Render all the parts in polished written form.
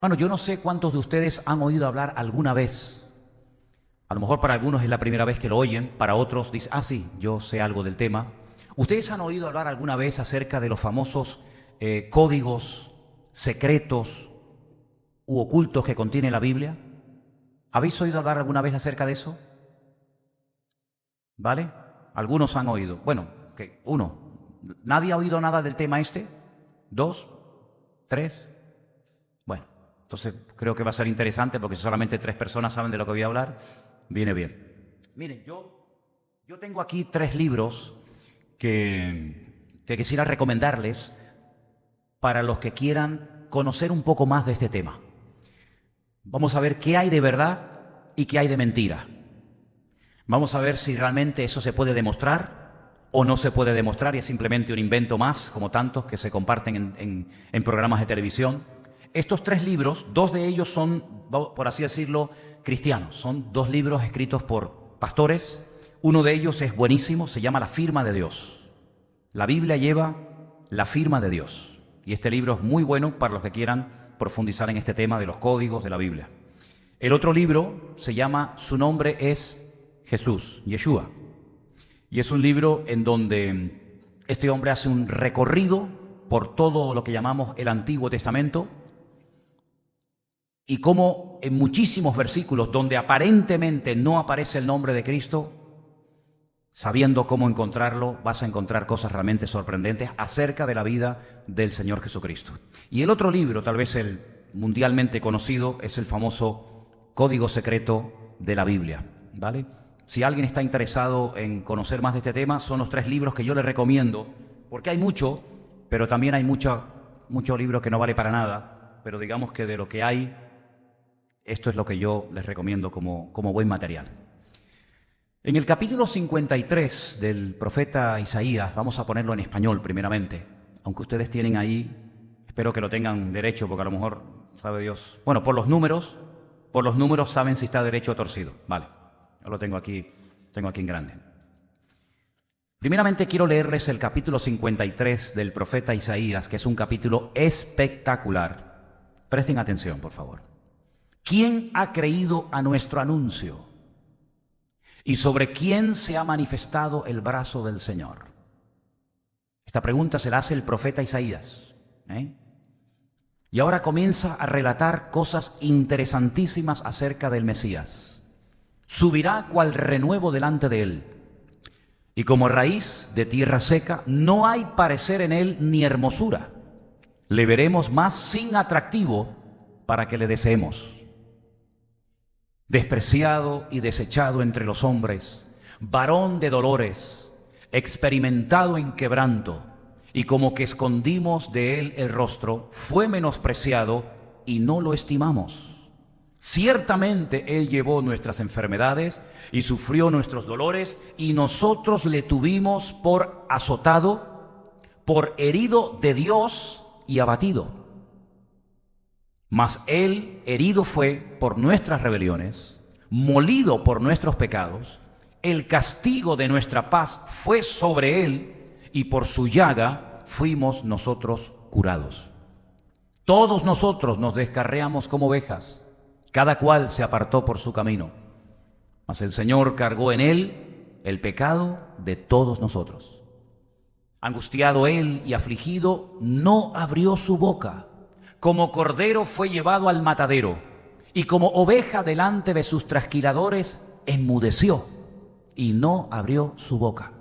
Bueno, yo no sé cuántos de ustedes han oído hablar alguna vez. A lo mejor para algunos es la primera vez que lo oyen, para otros dicen, ah, sí, yo sé algo del tema. ¿Ustedes han oído hablar alguna vez acerca de los famosos códigos secretos u ocultos que contiene la Biblia? ¿Habéis oído hablar alguna vez acerca de eso? ¿Vale? Algunos han oído. Bueno, uno. ¿Nadie ha oído nada del tema este? ¿Dos? ¿Tres? Bueno, entonces creo que va a ser interesante porque si solamente 3 personas saben de lo que voy a hablar, viene bien. Miren, yo tengo aquí 3 libros que quisiera recomendarles para los que quieran conocer un poco más de este tema. Vamos a ver qué hay de verdad y qué hay de mentira. Vamos a ver si realmente eso se puede demostrar o no se puede demostrar y es simplemente un invento más, como tantos que se comparten en programas de televisión. Estos 3 libros, 2 de ellos son, por así decirlo, cristianos. Son 2 libros escritos por pastores. Uno de ellos es buenísimo, se llama La firma de Dios. La Biblia lleva la firma de Dios. Y este libro es muy bueno para los que quieran profundizar en este tema de los códigos de la Biblia. El otro libro se llama, su nombre es Jesús, Yeshua. Y es un libro en donde este hombre hace un recorrido por todo lo que llamamos el Antiguo Testamento y cómo en muchísimos versículos donde aparentemente no aparece el nombre de Cristo, sabiendo cómo encontrarlo, vas a encontrar cosas realmente sorprendentes acerca de la vida del Señor Jesucristo. Y el otro libro, tal vez el mundialmente conocido, es el famoso Código Secreto de la Biblia, ¿vale? Si alguien está interesado en conocer más de este tema, son los 3 libros que yo les recomiendo, porque hay mucho, pero también hay mucho libro que no vale para nada, pero digamos que de lo que hay, esto es lo que yo les recomiendo como buen material. En el capítulo 53 del profeta Isaías, vamos a ponerlo en español primeramente, aunque ustedes tienen ahí, espero que lo tengan derecho, porque a lo mejor, sabe Dios, bueno, por los números saben si está derecho o torcido, vale, yo lo tengo aquí en grande. Primeramente quiero leerles el capítulo 53 del profeta Isaías, que es un capítulo espectacular. Presten atención, por favor. ¿Quién ha creído a nuestro anuncio? ¿Y sobre quién se ha manifestado el brazo del Señor? Esta pregunta se la hace el profeta Isaías. Y ahora comienza a relatar cosas interesantísimas acerca del Mesías. Subirá cual renuevo delante de él. Y como raíz de tierra seca, no hay parecer en él ni hermosura. Le veremos más sin atractivo para que le deseemos. Despreciado y desechado entre los hombres, varón de dolores, experimentado en quebranto, y como que escondimos de él el rostro, fue menospreciado y no lo estimamos. Ciertamente él llevó nuestras enfermedades y sufrió nuestros dolores, y nosotros le tuvimos por azotado, por herido de Dios y abatido. Mas él herido fue por nuestras rebeliones, molido por nuestros pecados, el castigo de nuestra paz fue sobre él, y por su llaga fuimos nosotros curados. Todos nosotros nos descarriamos como ovejas, cada cual se apartó por su camino, mas el Señor cargó en él el pecado de todos nosotros. Angustiado él y afligido, no abrió su boca. Como cordero fue llevado al matadero, y como oveja delante de sus trasquiladores, enmudeció y no abrió su boca.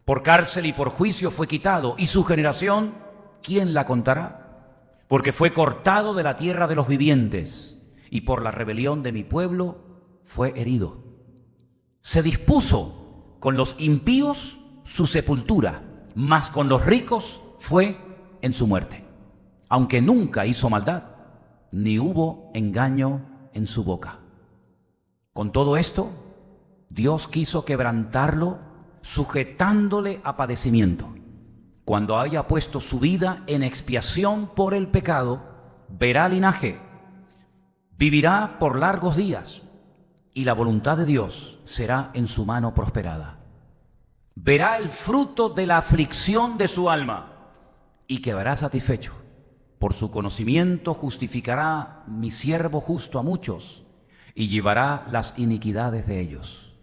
Por cárcel y por juicio fue quitado, y su generación, ¿quién la contará? Porque fue cortado de la tierra de los vivientes, y por la rebelión de mi pueblo fue herido. Se dispuso con los impíos su sepultura, mas con los ricos fue en su muerte. Aunque nunca hizo maldad, ni hubo engaño en su boca. Con todo esto, Dios quiso quebrantarlo, sujetándole a padecimiento. Cuando haya puesto su vida en expiación por el pecado, verá linaje, vivirá por largos días, y la voluntad de Dios será en su mano prosperada. Verá el fruto de la aflicción de su alma, y quedará satisfecho. Por su conocimiento justificará mi siervo justo a muchos y llevará las iniquidades de ellos.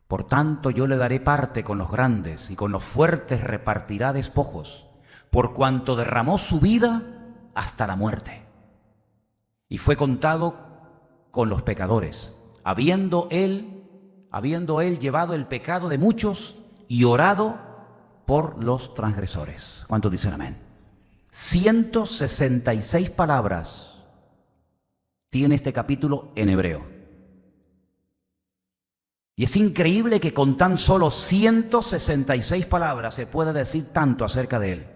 Por tanto, yo le daré parte con los grandes y con los fuertes repartirá despojos, por cuanto derramó su vida hasta la muerte. Y fue contado con los pecadores, habiendo él llevado el pecado de muchos y orado por los transgresores. ¿Cuántos dicen amén? 166 palabras tiene este capítulo en hebreo. Y es increíble que con tan solo 166 palabras se pueda decir tanto acerca de él.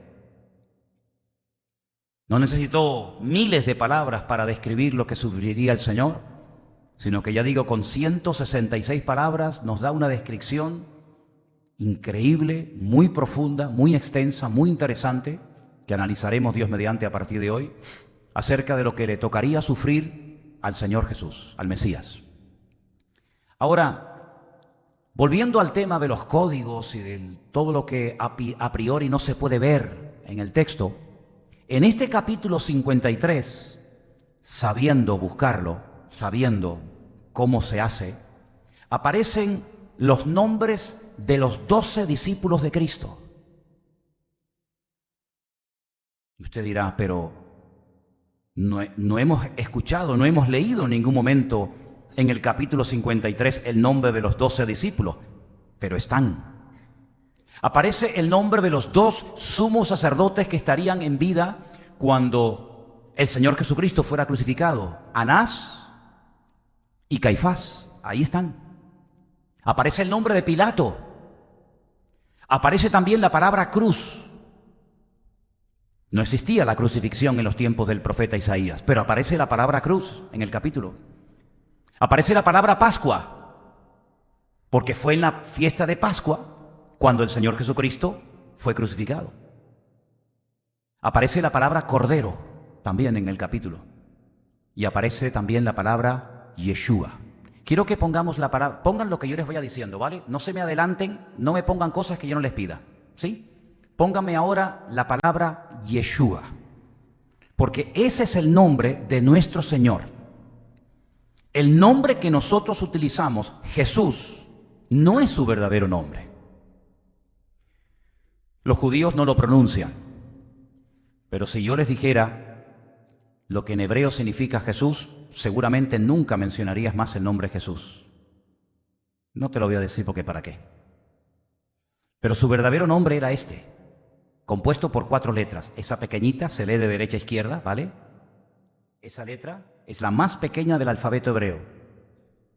No necesitó miles de palabras para describir lo que sufriría el Señor, sino que ya digo, con 166 palabras nos da una descripción increíble, muy profunda, muy extensa, muy interesante, que analizaremos Dios mediante a partir de hoy, acerca de lo que le tocaría sufrir al Señor Jesús, al Mesías. Ahora, volviendo al tema de los códigos y de todo lo que a priori no se puede ver en el texto, en este capítulo 53, sabiendo buscarlo, sabiendo cómo se hace, aparecen los nombres de los 12 discípulos de Cristo. Y usted dirá, pero no hemos escuchado, no hemos leído en ningún momento en el capítulo 53 el nombre de los 12 discípulos, pero están. Aparece el nombre de los 2 sumos sacerdotes que estarían en vida cuando el Señor Jesucristo fuera crucificado, Anás y Caifás. Ahí están. Aparece el nombre de Pilato. Aparece también la palabra cruz. No existía la crucifixión en los tiempos del profeta Isaías, pero aparece la palabra cruz en el capítulo. Aparece la palabra Pascua, porque fue en la fiesta de Pascua cuando el Señor Jesucristo fue crucificado. Aparece la palabra Cordero también en el capítulo. Y aparece también la palabra Yeshua. Quiero que pongamos la palabra, pongan lo que yo les vaya diciendo, ¿vale? No se me adelanten, no me pongan cosas que yo no les pida, ¿sí? Póngame ahora la palabra Yeshua, porque ese es el nombre de nuestro Señor. El nombre que nosotros utilizamos, Jesús, no es su verdadero nombre. Los judíos no lo pronuncian, pero si yo les dijera lo que en hebreo significa Jesús, seguramente nunca mencionarías más el nombre Jesús. No te lo voy a decir porque para qué. Pero su verdadero nombre era este, compuesto por 4 letras. Esa pequeñita se lee de derecha a izquierda, ¿vale? Esa letra es la más pequeña del alfabeto hebreo.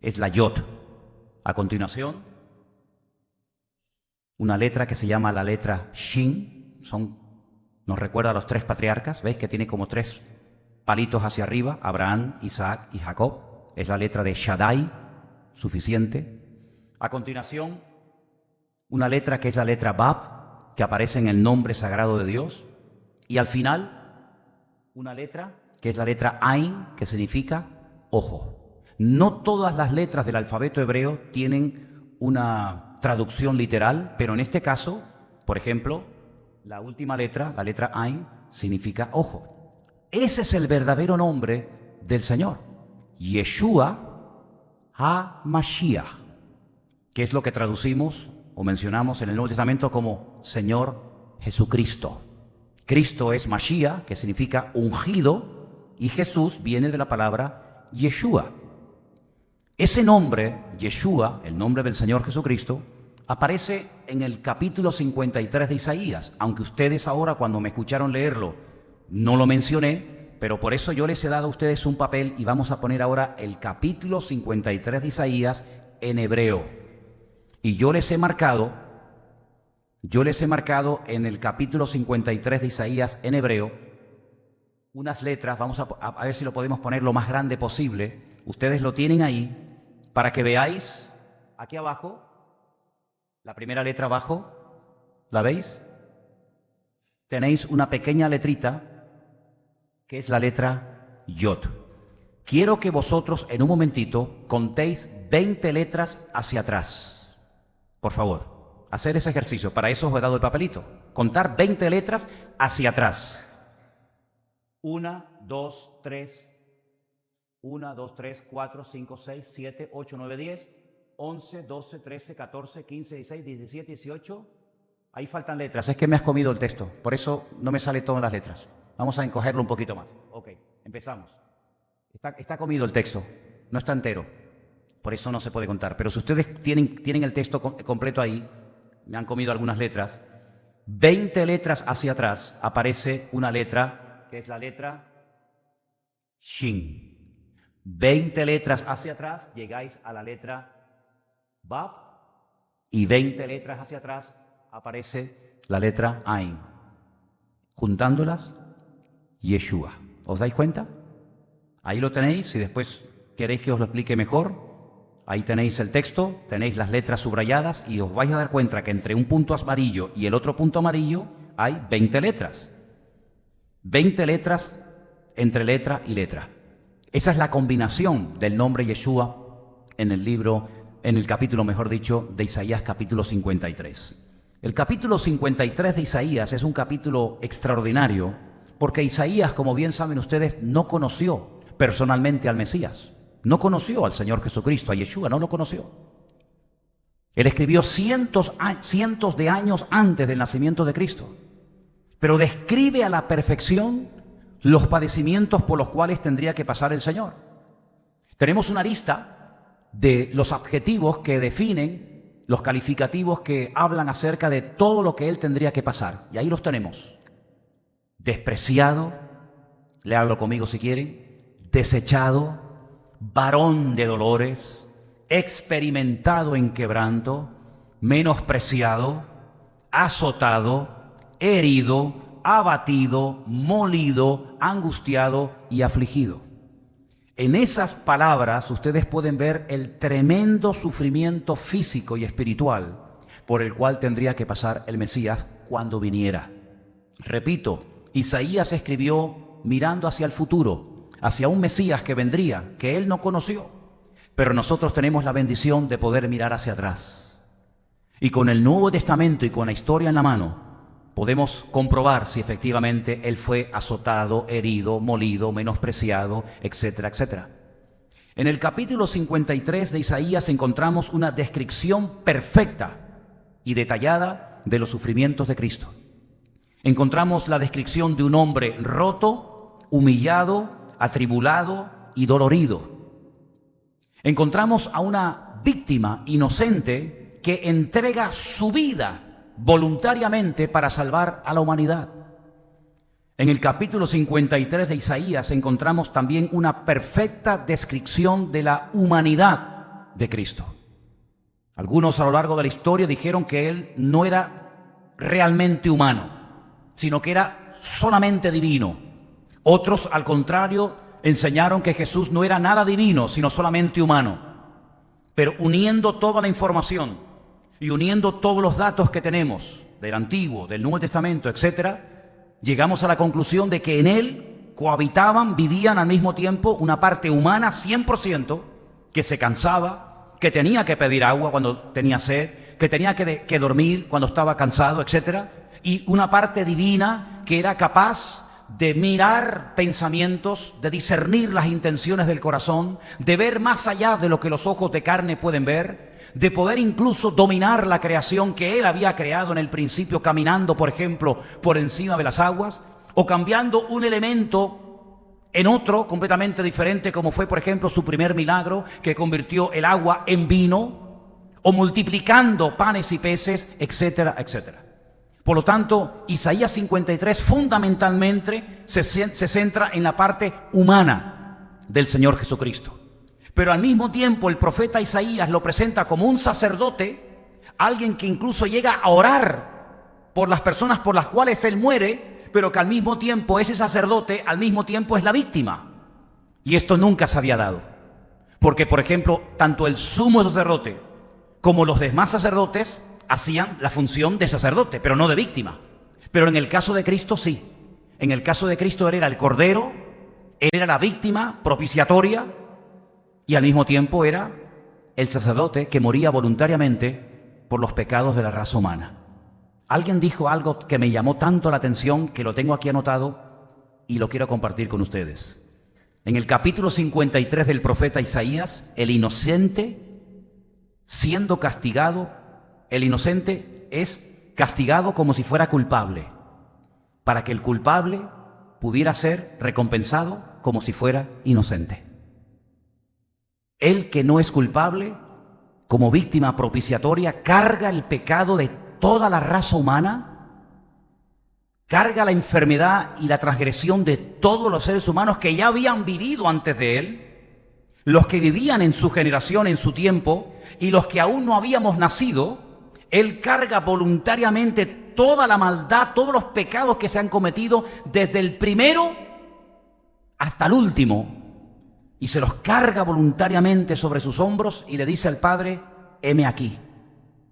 Es la Yod. A continuación, una letra que se llama la letra Shin. Nos recuerda a los 3 patriarcas. ¿Veis que tiene como 3 palitos hacia arriba? Abraham, Isaac y Jacob. Es la letra de Shaddai, suficiente. A continuación, una letra que es la letra Bab, que aparece en el nombre sagrado de Dios. Y al final, una letra que es la letra Ain, que significa ojo. No todas las letras del alfabeto hebreo tienen una traducción literal, pero en este caso, por ejemplo, la última letra, la letra Ain, significa ojo. Ese es el verdadero nombre del Señor, Yeshua HaMashiach, que es lo que traducimos o mencionamos en el Nuevo Testamento como Señor Jesucristo. Cristo es Mashiach, que significa ungido, y Jesús viene de la palabra Yeshua. Ese nombre, Yeshua, el nombre del Señor Jesucristo, aparece en el capítulo 53 de Isaías, aunque ustedes ahora cuando me escucharon leerlo no lo mencioné, pero por eso yo les he dado a ustedes un papel y vamos a poner ahora el capítulo 53 de Isaías en hebreo. Y yo les he marcado en el capítulo 53 de Isaías en hebreo unas letras. Vamos a ver si lo podemos poner lo más grande posible. Ustedes lo tienen ahí para que veáis aquí abajo, la primera letra abajo, ¿la veis? Tenéis una pequeña letrita que es la letra Yod. Quiero que vosotros en un momentito contéis 20 letras hacia atrás. Por favor, hacer ese ejercicio. Para eso os he dado el papelito. Contar 20 letras hacia atrás. 1, 2, 3, 1, 2, 3, 4, 5, 6, 7, 8, 9, 10, 11, 12, 13, 14, 15, 16, 17, 18. Ahí faltan letras. Es que me has comido el texto. Por eso no me salen todas las letras. Vamos a encogerlo un poquito más. Ok, empezamos. Está comido el texto. No está entero. Por eso no se puede contar. Pero si ustedes tienen el texto completo ahí, me han comido algunas letras. 20 letras hacia atrás aparece una letra, que es la letra Shin. 20 letras hacia atrás llegáis a la letra Bab, y 20 letras hacia atrás aparece la letra Ain. Juntándolas, Yeshua. ¿Os dais cuenta? Ahí lo tenéis. Si después queréis que os lo explique mejor, ahí tenéis el texto, tenéis las letras subrayadas y os vais a dar cuenta que entre un punto amarillo y el otro punto amarillo hay 20 letras. 20 letras entre letra y letra. Esa es la combinación del nombre Yeshua en el capítulo, mejor dicho, de Isaías, capítulo 53. El capítulo 53 de Isaías es un capítulo extraordinario porque Isaías, como bien saben ustedes, no conoció personalmente al Mesías. No conoció al Señor Jesucristo, a Yeshua, no lo conoció. Él escribió cientos de años antes del nacimiento de Cristo, pero describe a la perfección los padecimientos por los cuales tendría que pasar el Señor. Tenemos una lista de los adjetivos que definen, los calificativos que hablan acerca de todo lo que Él tendría que pasar. Y ahí los tenemos. Despreciado, léanlo conmigo si quieren, desechado, varón de dolores, experimentado en quebranto, menospreciado, azotado, herido, abatido, molido, angustiado y afligido. En esas palabras ustedes pueden ver el tremendo sufrimiento físico y espiritual por el cual tendría que pasar el Mesías cuando viniera. Repito, Isaías escribió mirando hacia el futuro, hacia un Mesías que vendría, que él no conoció. Pero nosotros tenemos la bendición de poder mirar hacia atrás. Y con el Nuevo Testamento y con la historia en la mano, podemos comprobar si efectivamente él fue azotado, herido, molido, menospreciado, etcétera, etcétera. En el capítulo 53 de Isaías encontramos una descripción perfecta y detallada de los sufrimientos de Cristo. Encontramos la descripción de un hombre roto, humillado, atribulado y dolorido. Encontramos a una víctima inocente que entrega su vida voluntariamente para salvar a la humanidad. En el capítulo 53 de Isaías encontramos también una perfecta descripción de la humanidad de Cristo. Algunos a lo largo de la historia dijeron que él no era realmente humano, sino que era solamente divino. Otros, al contrario, enseñaron que Jesús no era nada divino, sino solamente humano. Pero uniendo toda la información y uniendo todos los datos que tenemos del Antiguo, del Nuevo Testamento, etcétera, llegamos a la conclusión de que en él cohabitaban, vivían al mismo tiempo una parte humana 100%, que se cansaba, que tenía que pedir agua cuando tenía sed, que tenía que dormir cuando estaba cansado, etcétera, y una parte divina que era capaz de mirar pensamientos, de discernir las intenciones del corazón, de ver más allá de lo que los ojos de carne pueden ver, de poder incluso dominar la creación que él había creado en el principio, caminando, por ejemplo, por encima de las aguas, o cambiando un elemento en otro completamente diferente, como fue, por ejemplo, su primer milagro, que convirtió el agua en vino, o multiplicando panes y peces, etcétera, etcétera. Por lo tanto, Isaías 53 fundamentalmente se centra en la parte humana del Señor Jesucristo. Pero al mismo tiempo el profeta Isaías lo presenta como un sacerdote, alguien que incluso llega a orar por las personas por las cuales él muere, pero que al mismo tiempo ese sacerdote al mismo tiempo es la víctima. Y esto nunca se había dado. Porque, por ejemplo, tanto el sumo sacerdote como los demás sacerdotes hacían la función de sacerdote, pero no de víctima. Pero en el caso de Cristo sí. En el caso de Cristo él era el cordero, él era la víctima propiciatoria y al mismo tiempo era el sacerdote que moría voluntariamente por los pecados de la raza humana. Alguien dijo algo que me llamó tanto la atención que lo tengo aquí anotado y lo quiero compartir con ustedes. En el capítulo 53 del profeta Isaías, el inocente siendo castigado, el inocente es castigado como si fuera culpable, para que el culpable pudiera ser recompensado como si fuera inocente. El que no es culpable, como víctima propiciatoria, carga el pecado de toda la raza humana, carga la enfermedad y la transgresión de todos los seres humanos que ya habían vivido antes de él, los que vivían en su generación, en su tiempo, y los que aún no habíamos nacido. Él carga voluntariamente toda la maldad, todos los pecados que se han cometido desde el primero hasta el último, y se los carga voluntariamente sobre sus hombros y le dice al Padre: heme aquí,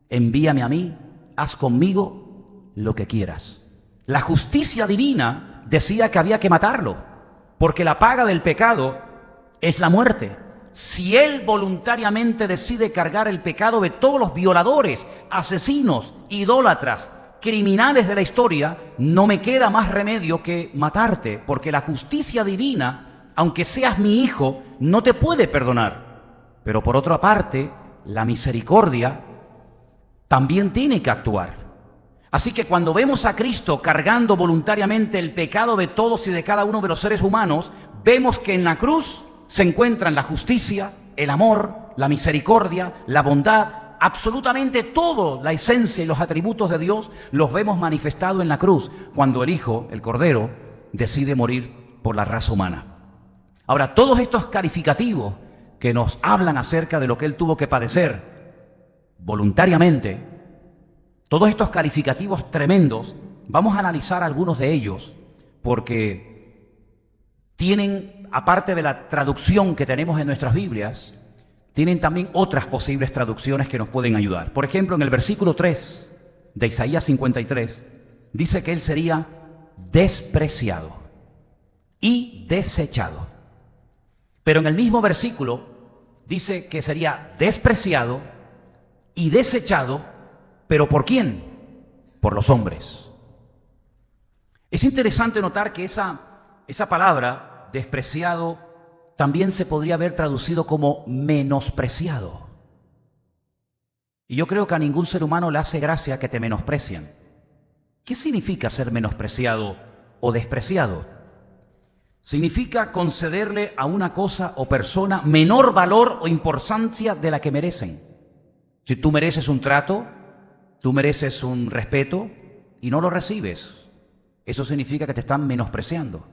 envíame a mí, haz conmigo lo que quieras. La justicia divina decía que había que matarlo, porque la paga del pecado es la muerte. Si Él voluntariamente decide cargar el pecado de todos los violadores, asesinos, idólatras, criminales de la historia, no me queda más remedio que matarte, porque la justicia divina, aunque seas mi hijo, no te puede perdonar. Pero por otra parte, la misericordia también tiene que actuar. Así que cuando vemos a Cristo cargando voluntariamente el pecado de todos y de cada uno de los seres humanos, vemos que en la cruz se encuentran la justicia, el amor, la misericordia, la bondad, absolutamente todo, la esencia y los atributos de Dios los vemos manifestados en la cruz, cuando el Hijo, el Cordero, decide morir por la raza humana. Ahora, todos estos calificativos que nos hablan acerca de lo que Él tuvo que padecer voluntariamente, todos estos calificativos tremendos, vamos a analizar algunos de ellos, porque tienen, aparte de la traducción que tenemos en nuestras Biblias, tienen también otras posibles traducciones que nos pueden ayudar. Por ejemplo, en el versículo 3 de Isaías 53, dice que Él sería despreciado y desechado. Pero en el mismo versículo dice que sería despreciado y desechado, ¿pero por quién? Por los hombres. Es interesante notar que esa palabra, despreciado, también se podría haber traducido como menospreciado. Y yo creo que a ningún ser humano le hace gracia que te menosprecian. ¿Qué significa ser menospreciado o despreciado? Significa concederle a una cosa o persona menor valor o importancia de la que merecen. Si tú mereces un trato, tú mereces un respeto y no lo recibes, eso significa que te están menospreciando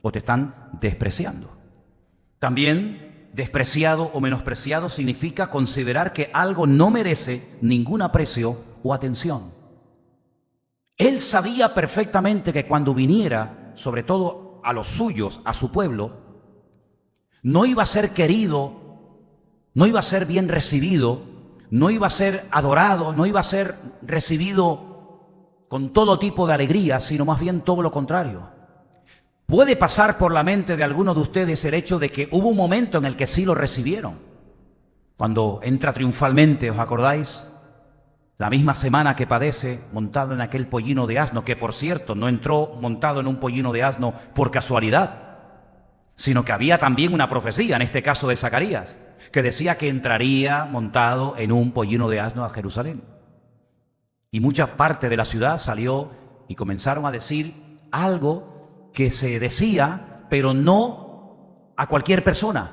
o te están despreciando. También despreciado o menospreciado significa considerar que algo no merece ningún aprecio o atención. Él sabía perfectamente que cuando viniera, sobre todo a los suyos, a su pueblo, no iba a ser querido, no iba a ser bien recibido, no iba a ser adorado, no iba a ser recibido con todo tipo de alegría, sino más bien todo lo contrario. Puede pasar por la mente de algunos de ustedes el hecho de que hubo un momento en el que sí lo recibieron. Cuando entra triunfalmente, ¿os acordáis? La misma semana que padece montado en aquel pollino de asno, que por cierto no entró montado en un pollino de asno por casualidad, sino que había también una profecía, en este caso de Zacarías, que decía que entraría montado en un pollino de asno a Jerusalén. Y mucha parte de la ciudad salió y comenzaron a decir algo que se decía, pero no a cualquier persona,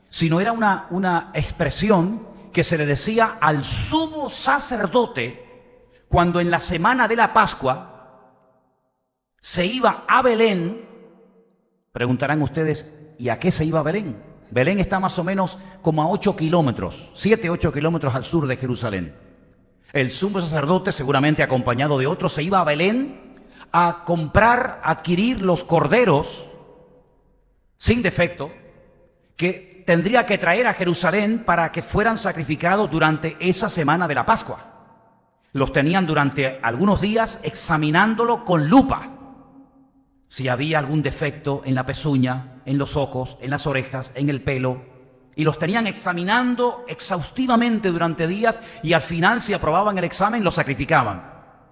sino era una expresión que se le decía al sumo sacerdote cuando en la semana de la Pascua se iba a Belén. Preguntarán ustedes, ¿y a qué se iba a Belén? Belén está más o menos como a 8 kilómetros, 7, 8 kilómetros al sur de Jerusalén. El sumo sacerdote, seguramente acompañado de otros, se iba a Belén a comprar, a adquirir los corderos sin defecto que tendría que traer a Jerusalén para que fueran sacrificados durante esa semana de la Pascua. Los tenían durante algunos días examinándolo con lupa. Si había algún defecto en la pezuña, en los ojos, en las orejas, en el pelo, y los tenían examinando exhaustivamente durante días, y al final, si aprobaban el examen, los sacrificaban.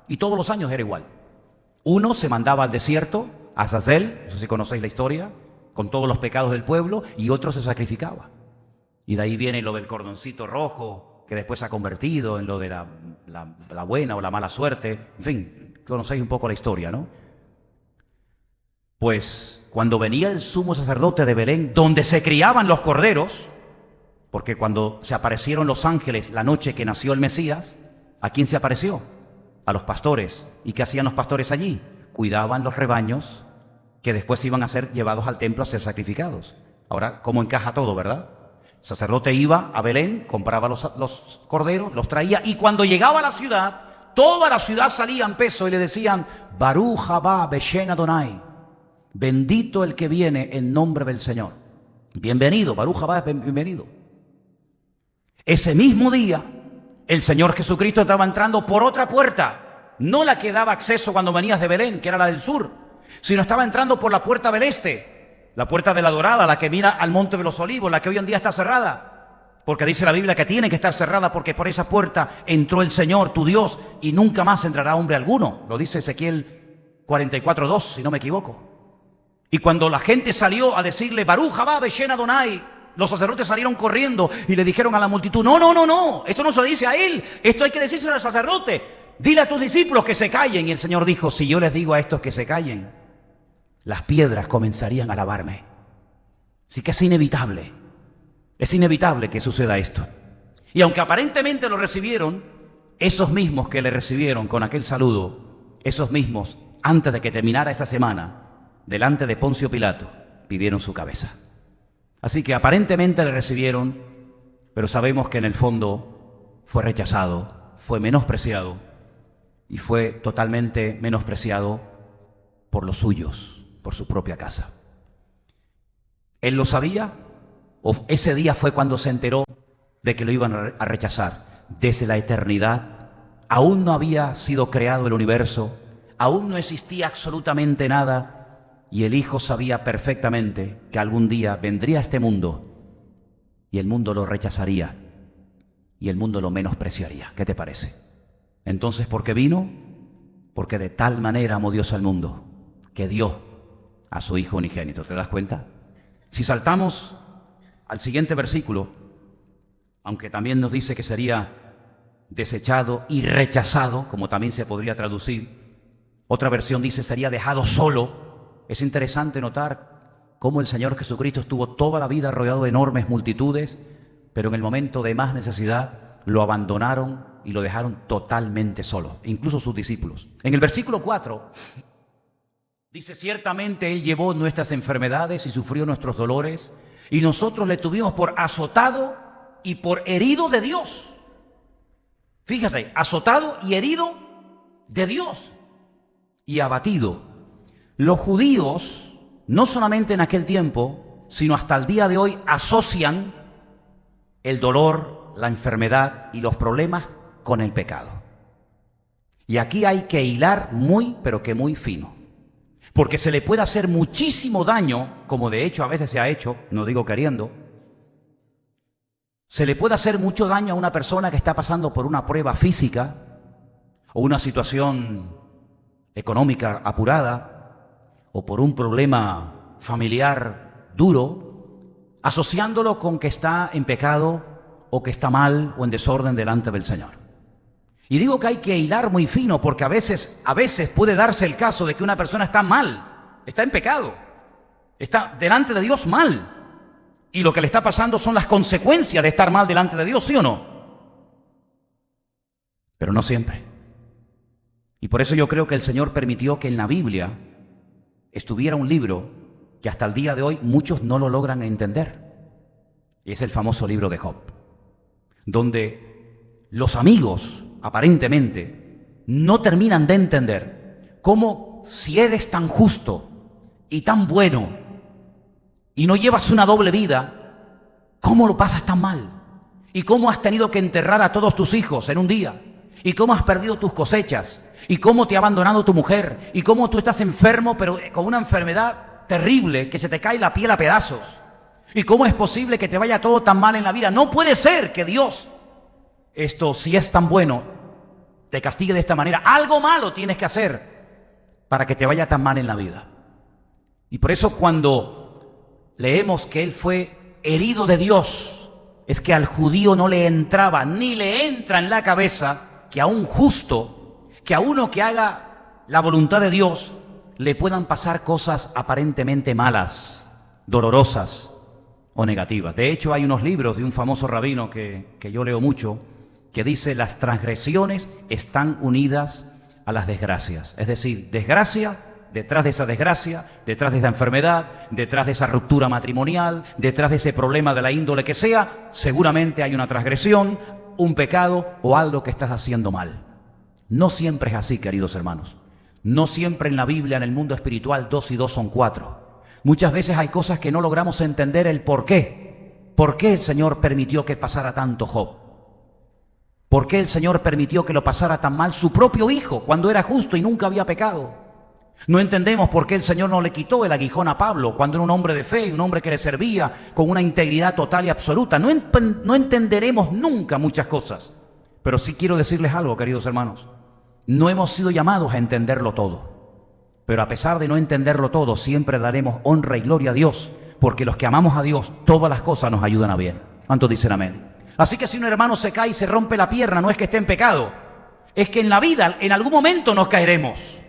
Y todos los años era igual. Uno se mandaba al desierto Azazel, no sé si conocéis la historia, con todos los pecados del pueblo, y otro se sacrificaba. Y de ahí viene lo del cordoncito rojo, que después se ha convertido en lo de la buena o la mala suerte. En fin, conocéis un poco la historia, ¿no? Pues cuando venía el sumo sacerdote de Belén, donde se criaban los corderos, porque cuando se aparecieron los ángeles la noche que nació el Mesías, ¿a quién se apareció? A los pastores. ¿Y qué hacían los pastores allí? Cuidaban los rebaños que después iban a ser llevados al templo a ser sacrificados. Ahora, ¿cómo encaja todo, verdad? El sacerdote iba a Belén, compraba los corderos, los traía, y cuando llegaba a la ciudad, toda la ciudad salía en peso y le decían: Baruch haba Beshen Adonai, bendito el que viene en nombre del Señor. Bienvenido, Baruch haba, bienvenido. Ese mismo día, el Señor Jesucristo estaba entrando por otra puerta, no la que daba acceso cuando venías de Belén, que era la del sur, sino estaba entrando por la puerta del este, la puerta de la Dorada, la que mira al Monte de los Olivos, la que hoy en día está cerrada, porque dice la Biblia que tiene que estar cerrada, porque por esa puerta entró el Señor, tu Dios, y nunca más entrará hombre alguno. Lo dice Ezequiel 44:2, si no me equivoco. Y cuando la gente salió a decirle Baruch haba Beshen Adonai, los sacerdotes salieron corriendo y le dijeron a la multitud: no, esto no se dice a él, esto hay que decírselo al sacerdote. Dile a tus discípulos que se callen. Y el Señor dijo: si yo les digo a estos que se callen, las piedras comenzarían a alabarme. Así que es inevitable que suceda esto. Y aunque aparentemente lo recibieron, esos mismos que le recibieron con aquel saludo, esos mismos, antes de que terminara esa semana, delante de Poncio Pilato, pidieron su cabeza. Así que aparentemente le recibieron, pero sabemos que en el fondo fue rechazado, fue menospreciado, y fue totalmente menospreciado por los suyos, por su propia casa. ¿Él lo sabía? ¿O ese día fue cuando se enteró de que lo iban a rechazar? Desde la eternidad, aún no había sido creado el universo, aún no existía absolutamente nada, y el Hijo sabía perfectamente que algún día vendría a este mundo y el mundo lo rechazaría y el mundo lo menospreciaría. ¿Qué te parece? Entonces, ¿por qué vino? Porque de tal manera amó Dios al mundo que dio a su Hijo unigénito. ¿Te das cuenta? Si saltamos al siguiente versículo, aunque también nos dice que sería desechado y rechazado, como también se podría traducir, otra versión dice sería dejado solo. Es interesante notar cómo el Señor Jesucristo estuvo toda la vida rodeado de enormes multitudes, pero en el momento de más necesidad lo abandonaron y lo dejaron totalmente solo, incluso sus discípulos. En el versículo 4 dice: ciertamente Él llevó nuestras enfermedades y sufrió nuestros dolores, y nosotros le tuvimos por azotado y por herido de Dios. Fíjate, azotado y herido de Dios y abatido. Los judíos, no solamente en aquel tiempo, sino hasta el día de hoy, asocian el dolor, la enfermedad y los problemas con el pecado. Y aquí hay que hilar muy, pero que muy fino. Porque se le puede hacer muchísimo daño, como de hecho a veces se ha hecho, no digo queriendo. Se le puede hacer mucho daño a una persona que está pasando por una prueba física o una situación económica apurada, o por un problema familiar duro, asociándolo con que está en pecado o que está mal o en desorden delante del Señor. Y digo que hay que hilar muy fino, porque a veces puede darse el caso de que una persona está mal, está en pecado, está delante de Dios mal, y lo que le está pasando son las consecuencias de estar mal delante de Dios, ¿sí o no? Pero no siempre. Y por eso yo creo que el Señor permitió que en la Biblia estuviera un libro que hasta el día de hoy muchos no lo logran entender. Y es el famoso libro de Job, donde los amigos, aparentemente, no terminan de entender cómo, si eres tan justo y tan bueno y no llevas una doble vida, ¿cómo lo pasas tan mal? ¿Y cómo has tenido que enterrar a todos tus hijos en un día? ¿Y cómo has perdido tus cosechas? ¿Y cómo te ha abandonado tu mujer? ¿Y cómo tú estás enfermo, pero con una enfermedad terrible, que se te cae la piel a pedazos? ¿Y cómo es posible que te vaya todo tan mal en la vida? No puede ser que Dios, si es tan bueno, te castigue de esta manera. Algo malo tienes que hacer para que te vaya tan mal en la vida. Y por eso cuando leemos que Él fue herido de Dios, es que al judío no le entraba ni le entra en la cabeza que a un justo, que a uno que haga la voluntad de Dios, le puedan pasar cosas aparentemente malas, dolorosas o negativas. De hecho, hay unos libros de un famoso rabino que yo leo mucho, que dice: las transgresiones están unidas a las desgracias. Es decir, desgracia, detrás de esa desgracia, detrás de esa enfermedad, detrás de esa ruptura matrimonial, detrás de ese problema de la índole que sea, seguramente hay una transgresión, un pecado o algo que estás haciendo mal. No siempre es así, queridos hermanos. No siempre en la Biblia, en el mundo espiritual, 2 y 2 son 4. Muchas veces hay cosas que no logramos entender el por qué. ¿Por qué el Señor permitió que pasara tanto Job? ¿Por qué el Señor permitió que lo pasara tan mal su propio hijo cuando era justo y nunca había pecado? No entendemos por qué el Señor no le quitó el aguijón a Pablo cuando era un hombre de fe y un hombre que le servía con una integridad total y absoluta. No entenderemos nunca muchas cosas. Pero sí quiero decirles algo, queridos hermanos. No hemos sido llamados a entenderlo todo. Pero a pesar de no entenderlo todo, siempre daremos honra y gloria a Dios, porque los que amamos a Dios, todas las cosas nos ayudan a bien. ¿Cuántos dicen amén? Así que si un hermano se cae y se rompe la pierna, no es que esté en pecado, es que en la vida, en algún momento nos caeremos.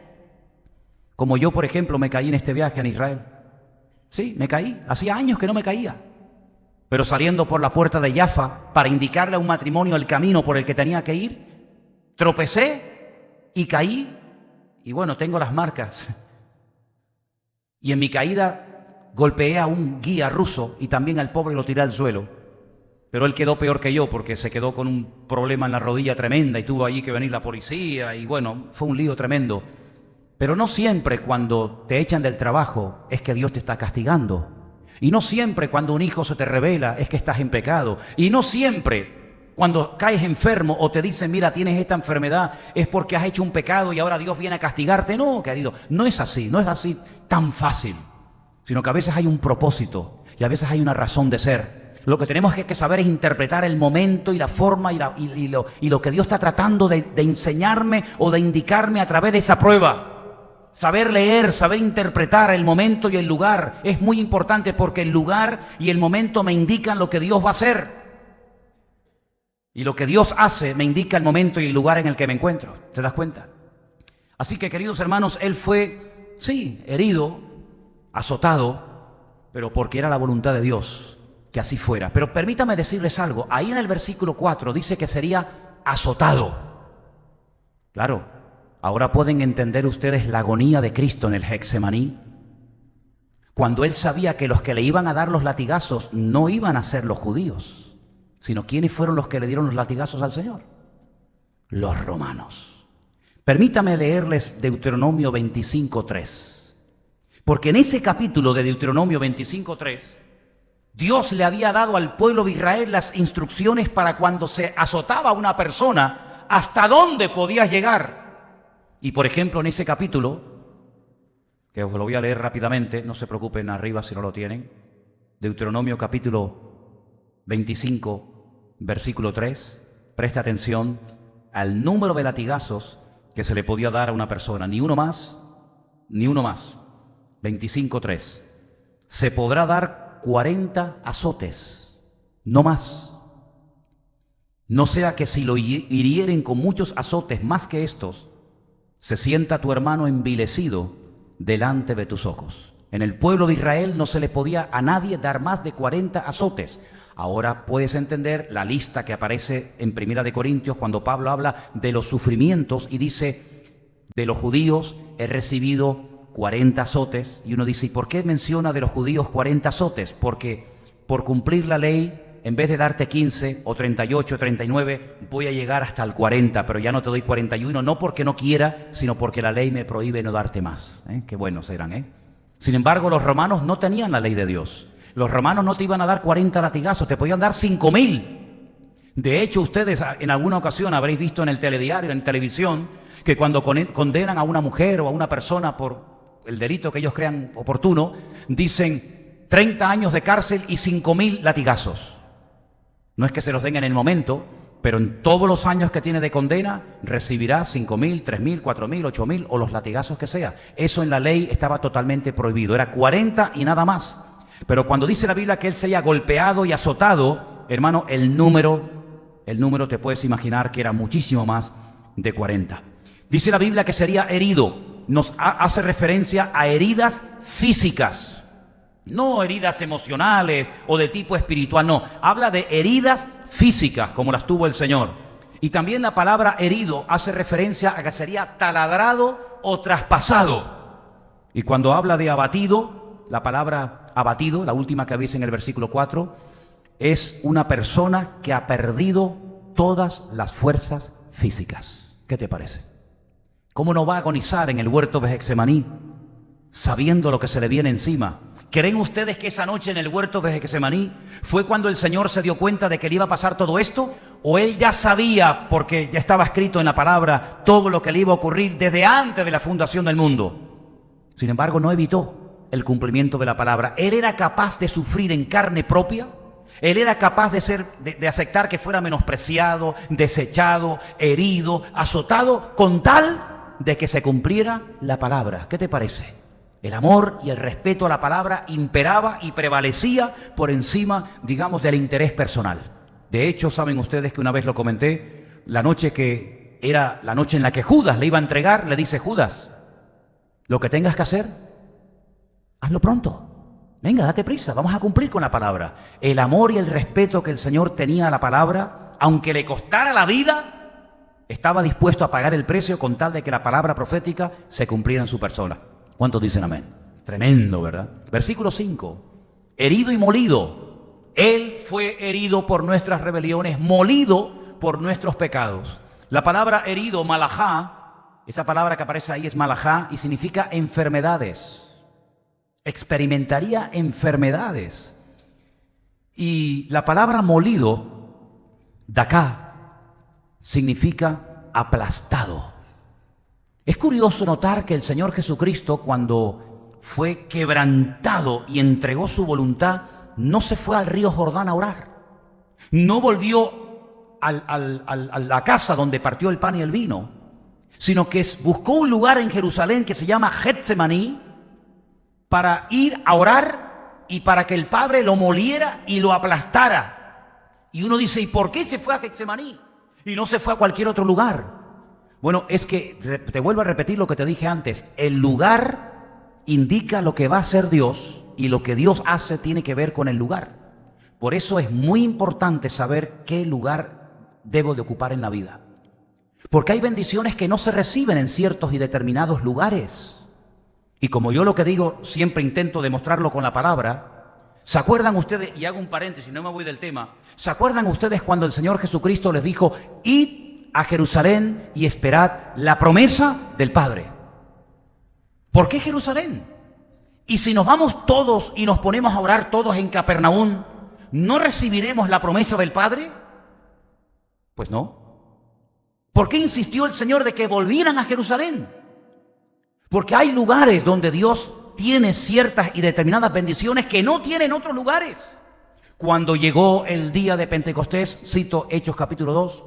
Como yo, por ejemplo, me caí en este viaje en Israel. Sí, me caí. Hacía años que no me caía. Pero saliendo por la puerta de Jaffa para indicarle a un matrimonio el camino por el que tenía que ir, tropecé y caí. Y bueno, tengo las marcas. Y en mi caída golpeé a un guía ruso y también al pobre lo tiré al suelo. Pero él quedó peor que yo porque se quedó con un problema en la rodilla tremenda y tuvo allí que venir la policía y bueno, fue un lío tremendo. Pero no siempre cuando te echan del trabajo es que Dios te está castigando. Y no siempre cuando un hijo se te revela es que estás en pecado. Y no siempre cuando caes enfermo o te dicen, mira, tienes esta enfermedad, es porque has hecho un pecado y ahora Dios viene a castigarte. No, querido, no es así tan fácil. Sino que a veces hay un propósito y a veces hay una razón de ser. Lo que tenemos que saber es interpretar el momento y la forma y lo que Dios está tratando de enseñarme o de indicarme a través de esa prueba. Saber leer, saber interpretar el momento y el lugar es muy importante porque el lugar y el momento me indican lo que Dios va a hacer. Y lo que Dios hace me indica el momento y el lugar en el que me encuentro. ¿Te das cuenta? Así que, queridos hermanos, él fue, sí, herido, azotado, pero porque era la voluntad de Dios que así fuera. Pero permítame decirles algo. Ahí en el versículo 4 dice que sería azotado. Claro, ahora pueden entender ustedes la agonía de Cristo en el Getsemaní. Cuando él sabía que los que le iban a dar los latigazos no iban a ser los judíos, sino ¿quiénes fueron los que le dieron los latigazos al Señor? Los romanos. Permítame leerles Deuteronomio 25:3. Porque en ese capítulo de Deuteronomio 25:3, Dios le había dado al pueblo de Israel las instrucciones para cuando se azotaba a una persona, hasta dónde podía llegar. Y por ejemplo, en ese capítulo, que os lo voy a leer rápidamente, no se preocupen arriba si no lo tienen, Deuteronomio capítulo 25, versículo 3, presta atención al número de latigazos que se le podía dar a una persona, ni uno más, 25:3. Se podrá dar 40 azotes, no más. No sea que si lo hirieren con muchos azotes más que estos, se sienta tu hermano envilecido delante de tus ojos. En el pueblo de Israel no se le podía a nadie dar más de 40 azotes. Ahora puedes entender la lista que aparece en Primera de Corintios cuando Pablo habla de los sufrimientos y dice, de los judíos he recibido 40 azotes, y uno dice, ¿y por qué menciona de los judíos 40 azotes? Porque por cumplir la ley, en vez de darte 15 o 38 o 39, voy a llegar hasta el 40, pero ya no te doy 41, no porque no quiera, sino porque la ley me prohíbe no darte más. Qué buenos eran, Sin embargo, los romanos no tenían la ley de Dios. Los romanos no te iban a dar 40 latigazos, te podían dar 5.000. De hecho, ustedes en alguna ocasión habréis visto en el telediario, en televisión, que cuando condenan a una mujer o a una persona por el delito que ellos crean oportuno, dicen 30 años de cárcel y 5.000 latigazos. No es que se los den en el momento, pero en todos los años que tiene de condena recibirá 5.000, 3.000, 4.000, 8.000 o los latigazos que sea. Eso en la ley estaba totalmente prohibido, era 40 y nada más. Pero cuando dice la Biblia que él sería golpeado y azotado, hermano, el número te puedes imaginar que era muchísimo más de 40. Dice la Biblia que sería herido, nos hace referencia a heridas físicas, no heridas emocionales o de tipo espiritual, no, habla de heridas físicas como las tuvo el Señor. Y también la palabra herido hace referencia a que sería taladrado o traspasado. Y cuando habla de abatido, la palabra abatido, la última que veis en el versículo 4, es una persona que ha perdido todas las fuerzas físicas. ¿Qué te parece? ¿Cómo no va a agonizar en el huerto de Getsemaní sabiendo lo que se le viene encima? ¿Creen ustedes que esa noche en el huerto de Getsemaní fue cuando el Señor se dio cuenta de que le iba a pasar todo esto? ¿O él ya sabía, porque ya estaba escrito en la palabra, todo lo que le iba a ocurrir desde antes de la fundación del mundo? Sin embargo, no evitó el cumplimiento de la palabra. Él era capaz de sufrir en carne propia. Él era capaz de aceptar que fuera menospreciado, desechado, herido, azotado, con tal de que se cumpliera la palabra. ¿Qué te parece? El amor y el respeto a la palabra imperaba y prevalecía por encima, digamos, del interés personal. De hecho, saben ustedes que una vez lo comenté, la noche que era la noche en la que Judas le iba a entregar, le dice: Judas, lo que tengas que hacer, hazlo pronto. Venga, date prisa, vamos a cumplir con la palabra. El amor y el respeto que el Señor tenía a la palabra, aunque le costara la vida, estaba dispuesto a pagar el precio con tal de que la palabra profética se cumpliera en su persona. ¿Cuántos dicen amén? Tremendo, ¿verdad? Versículo 5. Herido y molido. Él fue herido por nuestras rebeliones, molido por nuestros pecados. La palabra herido, malajá, esa palabra que aparece ahí es malajá y significa enfermedades. Experimentaría enfermedades. Y la palabra molido, dacá, significa aplastado. Es curioso notar que el Señor Jesucristo, cuando fue quebrantado y entregó su voluntad, no se fue al río Jordán a orar. No volvió a la casa donde partió el pan y el vino, sino que buscó un lugar en Jerusalén que se llama Getsemaní, para ir a orar y para que el Padre lo moliera y lo aplastara. Y uno dice: ¿y por qué se fue a Getsemaní y no se fue a cualquier otro lugar? Bueno, es que te vuelvo a repetir lo que te dije antes. El lugar indica lo que va a hacer Dios y lo que Dios hace tiene que ver con el lugar. Por eso es muy importante saber qué lugar debo de ocupar en la vida. Porque hay bendiciones que no se reciben en ciertos y determinados lugares. Y como yo lo que digo, siempre intento demostrarlo con la palabra. ¿Se acuerdan ustedes? Y hago un paréntesis, no me voy del tema. ¿Se acuerdan ustedes cuando el Señor Jesucristo les dijo: id a Jerusalén y esperad la promesa del Padre? ¿Por qué Jerusalén? Y si nos vamos todos y nos ponemos a orar todos en Capernaum, ¿no recibiremos la promesa del Padre? Pues no. ¿Por qué insistió el Señor de que volvieran a Jerusalén? Porque hay lugares donde Dios tiene ciertas y determinadas bendiciones que no tiene en otros lugares. Cuando llegó el día de Pentecostés, cito Hechos capítulo 2,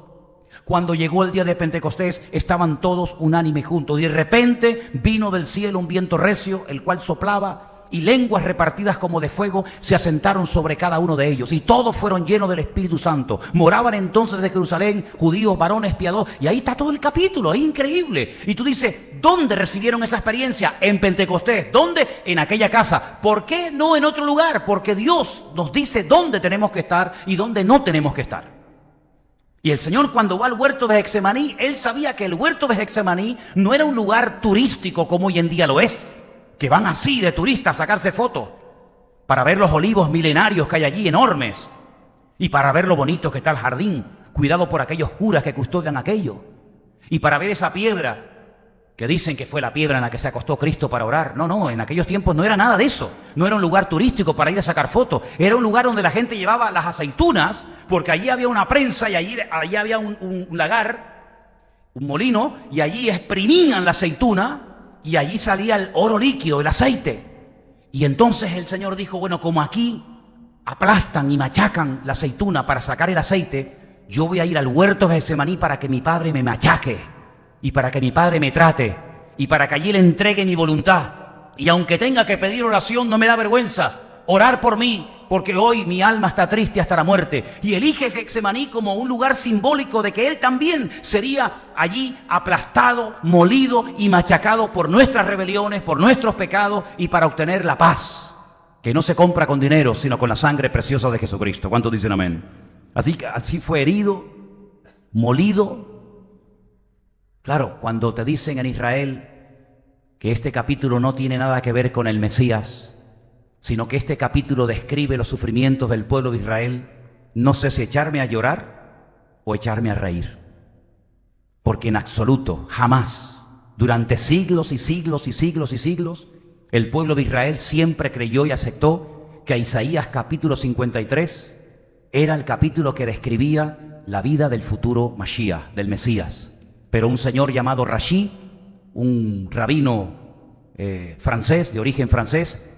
cuando llegó el día de Pentecostés estaban todos unánimes juntos y de repente vino del cielo un viento recio, el cual soplaba, y lenguas repartidas como de fuego se asentaron sobre cada uno de ellos, y todos fueron llenos del Espíritu Santo. Moraban entonces de Jerusalén judíos, varones piadosos, y ahí está todo el capítulo, es increíble. Y tú dices: ¿dónde recibieron esa experiencia? En Pentecostés. ¿Dónde? En aquella casa. ¿Por qué no en otro lugar? Porque Dios nos dice dónde tenemos que estar y dónde no tenemos que estar. Y el Señor, cuando va al huerto de Getsemaní, Él sabía que el huerto de Getsemaní no era un lugar turístico como hoy en día lo es, que van así de turistas a sacarse fotos para ver los olivos milenarios que hay allí, enormes, y para ver lo bonito que está el jardín, cuidado por aquellos curas que custodian aquello, y para ver esa piedra que dicen que fue la piedra en la que se acostó Cristo para orar. No, en aquellos tiempos no era nada de eso. No era un lugar turístico para ir a sacar fotos. Era un lugar donde la gente llevaba las aceitunas, porque allí había una prensa y allí había un lagar, un molino, y allí exprimían la aceituna y allí salía el oro líquido, el aceite. Y entonces el Señor dijo: bueno, como aquí aplastan y machacan la aceituna para sacar el aceite, yo voy a ir al huerto de Getsemaní para que mi Padre me machaque y para que mi Padre me trate y para que allí le entregue mi voluntad. Y aunque tenga que pedir oración, no me da vergüenza orar por mí, porque hoy mi alma está triste hasta la muerte. Y elige Getsemaní como un lugar simbólico de que Él también sería allí aplastado, molido y machacado por nuestras rebeliones, por nuestros pecados y para obtener la paz, que no se compra con dinero, sino con la sangre preciosa de Jesucristo. ¿Cuántos dicen amén? Así fue herido, molido. Claro, cuando te dicen en Israel que este capítulo no tiene nada que ver con el Mesías, sino que este capítulo describe los sufrimientos del pueblo de Israel, no sé si echarme a llorar o echarme a reír. Porque en absoluto, jamás, durante siglos y siglos y siglos y siglos, el pueblo de Israel siempre creyó y aceptó que Isaías capítulo 53 era el capítulo que describía la vida del futuro Mashiach, del Mesías. Pero un señor llamado Rashi, un rabino francés, de origen francés,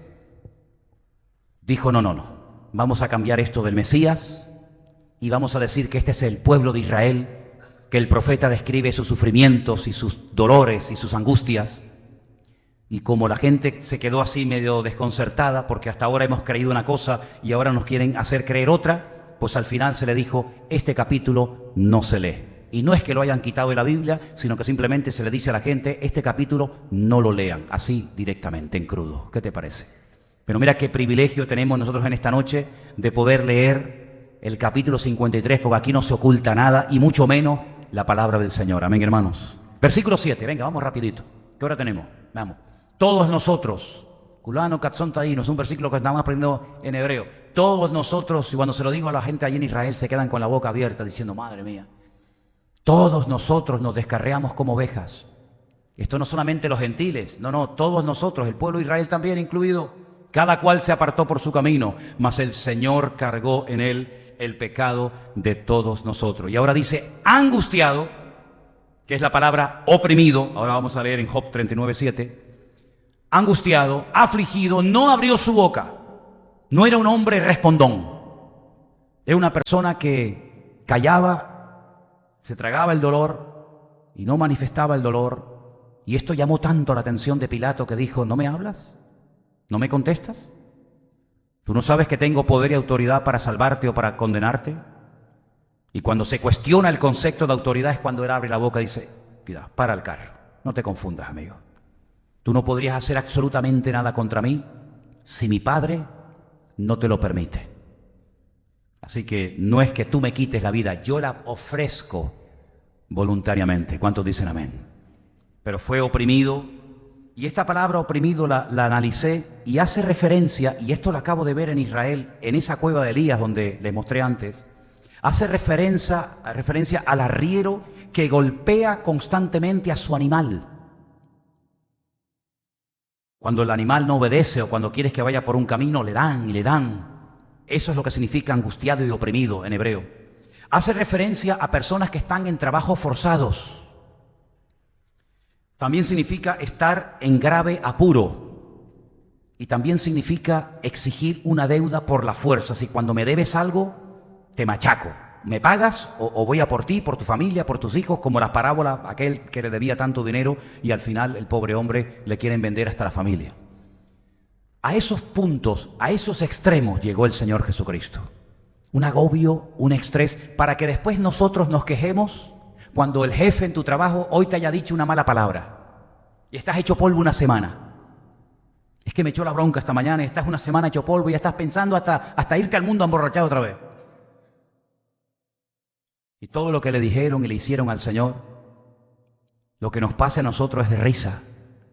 dijo, no, vamos a cambiar esto del Mesías y vamos a decir que este es el pueblo de Israel, que el profeta describe sus sufrimientos y sus dolores y sus angustias. Y como la gente se quedó así medio desconcertada, porque hasta ahora hemos creído una cosa y ahora nos quieren hacer creer otra, pues al final se le dijo, este capítulo no se lee. Y no es que lo hayan quitado de la Biblia, sino que simplemente se le dice a la gente, este capítulo no lo lean, así directamente, en crudo. ¿Qué te parece? Pero mira qué privilegio tenemos nosotros en esta noche de poder leer el capítulo 53, porque aquí no se oculta nada, y mucho menos la palabra del Señor. Amén, hermanos. Versículo 7, venga, vamos rapidito. ¿Qué hora tenemos? Vamos. Todos nosotros, culano, catzón, taíno, es un versículo que estamos aprendiendo en hebreo. Todos nosotros, y cuando se lo digo a la gente allí en Israel, se quedan con la boca abierta diciendo, madre mía, todos nosotros nos descarriamos como ovejas. Esto no solamente los gentiles, no, todos nosotros, el pueblo de Israel también incluido. Cada cual se apartó por su camino, mas el Señor cargó en él el pecado de todos nosotros. Y ahora dice, angustiado, que es la palabra oprimido. Ahora vamos a leer en Job 39:7. Angustiado, afligido, no abrió su boca. No era un hombre respondón. Era una persona que callaba, se tragaba el dolor y no manifestaba el dolor. Y esto llamó tanto la atención de Pilato que dijo, ¿no me hablas? ¿No me contestas? ¿Tú no sabes que tengo poder y autoridad para salvarte o para condenarte? Y cuando se cuestiona el concepto de autoridad es cuando él abre la boca y dice, cuidado, para el carro, no te confundas, amigo. Tú no podrías hacer absolutamente nada contra mí si mi Padre no te lo permite. Así que no es que tú me quites la vida, yo la ofrezco voluntariamente. ¿Cuántos dicen amén? Pero fue oprimido. Y esta palabra oprimido la analicé y hace referencia, y esto lo acabo de ver en Israel, en esa cueva de Elías donde les mostré antes, hace referencia al arriero que golpea constantemente a su animal. Cuando el animal no obedece o cuando quieres que vaya por un camino, le dan y le dan. Eso es lo que significa angustiado y oprimido en hebreo. Hace referencia a personas que están en trabajos forzados. También significa estar en grave apuro. Y también significa exigir una deuda por la fuerza. Si cuando me debes algo, te machaco. ¿Me pagas o voy a por ti, por tu familia, por tus hijos? Como la parábola, aquel que le debía tanto dinero y al final el pobre hombre le quieren vender hasta la familia. A esos puntos, a esos extremos llegó el Señor Jesucristo. Un agobio, un estrés, para que después nosotros nos quejemos cuando el jefe en tu trabajo hoy te haya dicho una mala palabra y estás hecho polvo una semana. Es que me echó la bronca esta mañana y estás una semana hecho polvo y ya estás pensando hasta irte al mundo emborrachado otra vez. Y todo lo que le dijeron y le hicieron al Señor, lo que nos pasa a nosotros es de risa.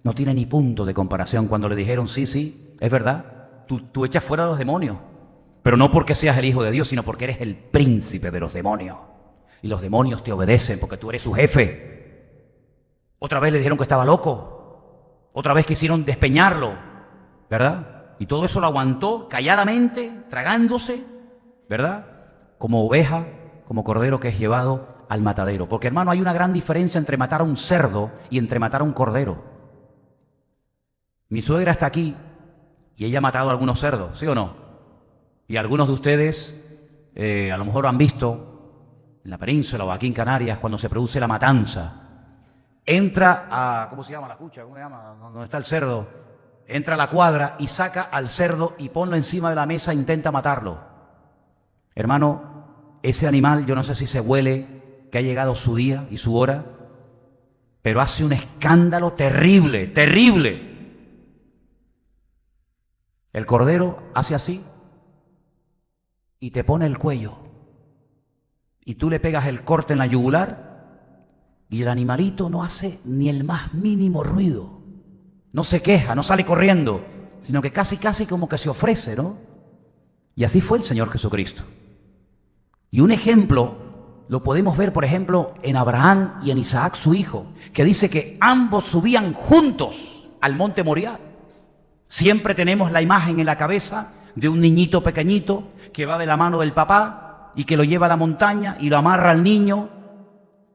No tiene ni punto de comparación cuando le dijeron, sí, es verdad, tú echas fuera a los demonios, pero no porque seas el Hijo de Dios, sino porque eres el príncipe de los demonios. Y los demonios te obedecen porque tú eres su jefe. Otra vez le dijeron que estaba loco. Otra vez quisieron despeñarlo, ¿verdad? Y todo eso lo aguantó calladamente, tragándose, ¿verdad? Como oveja, como cordero que es llevado al matadero. Porque, hermano, hay una gran diferencia entre matar a un cerdo y entre matar a un cordero. Mi suegra está aquí y ella ha matado a algunos cerdos, ¿sí o no? Y algunos de ustedes a lo mejor han visto en la península o aquí en Canarias, cuando se produce la matanza, entra a, ¿cómo se llama la cucha? ¿Cómo se llama? ¿Dónde está el cerdo? Entra a la cuadra y saca al cerdo y ponlo encima de la mesa e intenta matarlo. Hermano, ese animal, yo no sé si se huele que ha llegado su día y su hora, pero hace un escándalo terrible, terrible. El cordero hace así y te pone el cuello. Y tú le pegas el corte en la yugular y el animalito no hace ni el más mínimo ruido. No se queja, no sale corriendo, sino que casi como que se ofrece, ¿no? Y así fue el Señor Jesucristo. Y un ejemplo lo podemos ver, por ejemplo, en Abraham y en Isaac, su hijo, que dice que ambos subían juntos al monte Moriah. Siempre tenemos la imagen en la cabeza de un niñito pequeñito que va de la mano del papá y que lo lleva a la montaña y lo amarra al niño.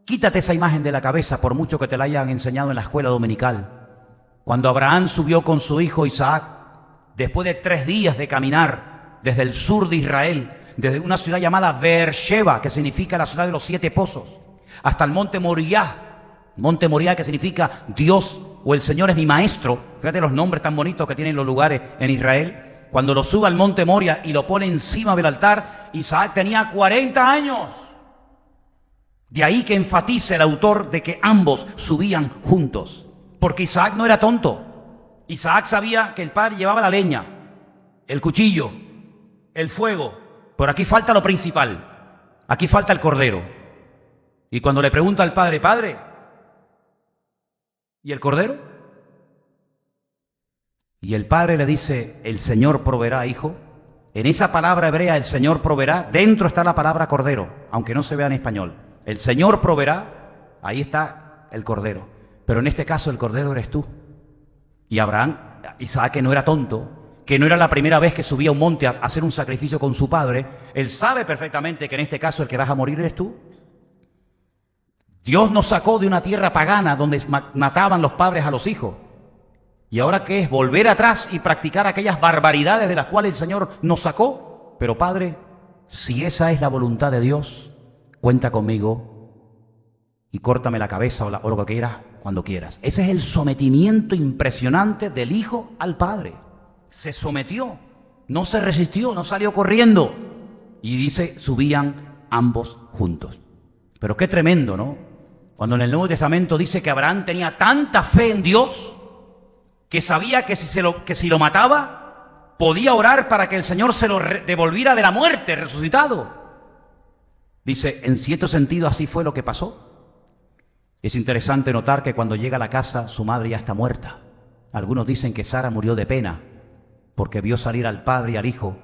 Quítate esa imagen de la cabeza, por mucho que te la hayan enseñado en la escuela dominical. Cuando Abraham subió con su hijo Isaac, después de 3 días de caminar desde el sur de Israel, desde una ciudad llamada Beersheba, que significa la ciudad de los 7 pozos, hasta el monte Moriah, que significa Dios o el Señor es mi maestro. Fíjate los nombres tan bonitos que tienen los lugares en Israel. Cuando lo sube al monte Moriah y lo pone encima del altar, Isaac tenía 40 años. De ahí que enfatice el autor de que ambos subían juntos. Porque Isaac no era tonto. Isaac sabía que el padre llevaba la leña, el cuchillo, el fuego. Pero aquí falta lo principal. Aquí falta el cordero. Y cuando le pregunta al padre, padre, ¿y el cordero? Y el padre le dice, el Señor proveerá, hijo. En esa palabra hebrea, el Señor proveerá, dentro está la palabra cordero, aunque no se vea en español. El Señor proveerá, ahí está el cordero. Pero en este caso el cordero eres tú. Y Abraham, Isaac, que no era tonto, que no era la primera vez que subía a un monte a hacer un sacrificio con su padre, él sabe perfectamente que en este caso el que vas a morir eres tú. Dios nos sacó de una tierra pagana donde mataban los padres a los hijos. ¿Y ahora qué es? Volver atrás y practicar aquellas barbaridades de las cuales el Señor nos sacó. Pero Padre, si esa es la voluntad de Dios, cuenta conmigo y córtame la cabeza o lo que quieras cuando quieras. Ese es el sometimiento impresionante del Hijo al Padre. Se sometió, no se resistió, no salió corriendo. Y dice, subían ambos juntos. Pero qué tremendo, ¿no? Cuando en el Nuevo Testamento dice que Abraham tenía tanta fe en Dios que sabía que si lo mataba, podía orar para que el Señor se lo devolviera de la muerte, resucitado. Dice, en cierto sentido así fue lo que pasó. Es interesante notar que cuando llega a la casa, su madre ya está muerta. Algunos dicen que Sara murió de pena porque vio salir al padre y al hijo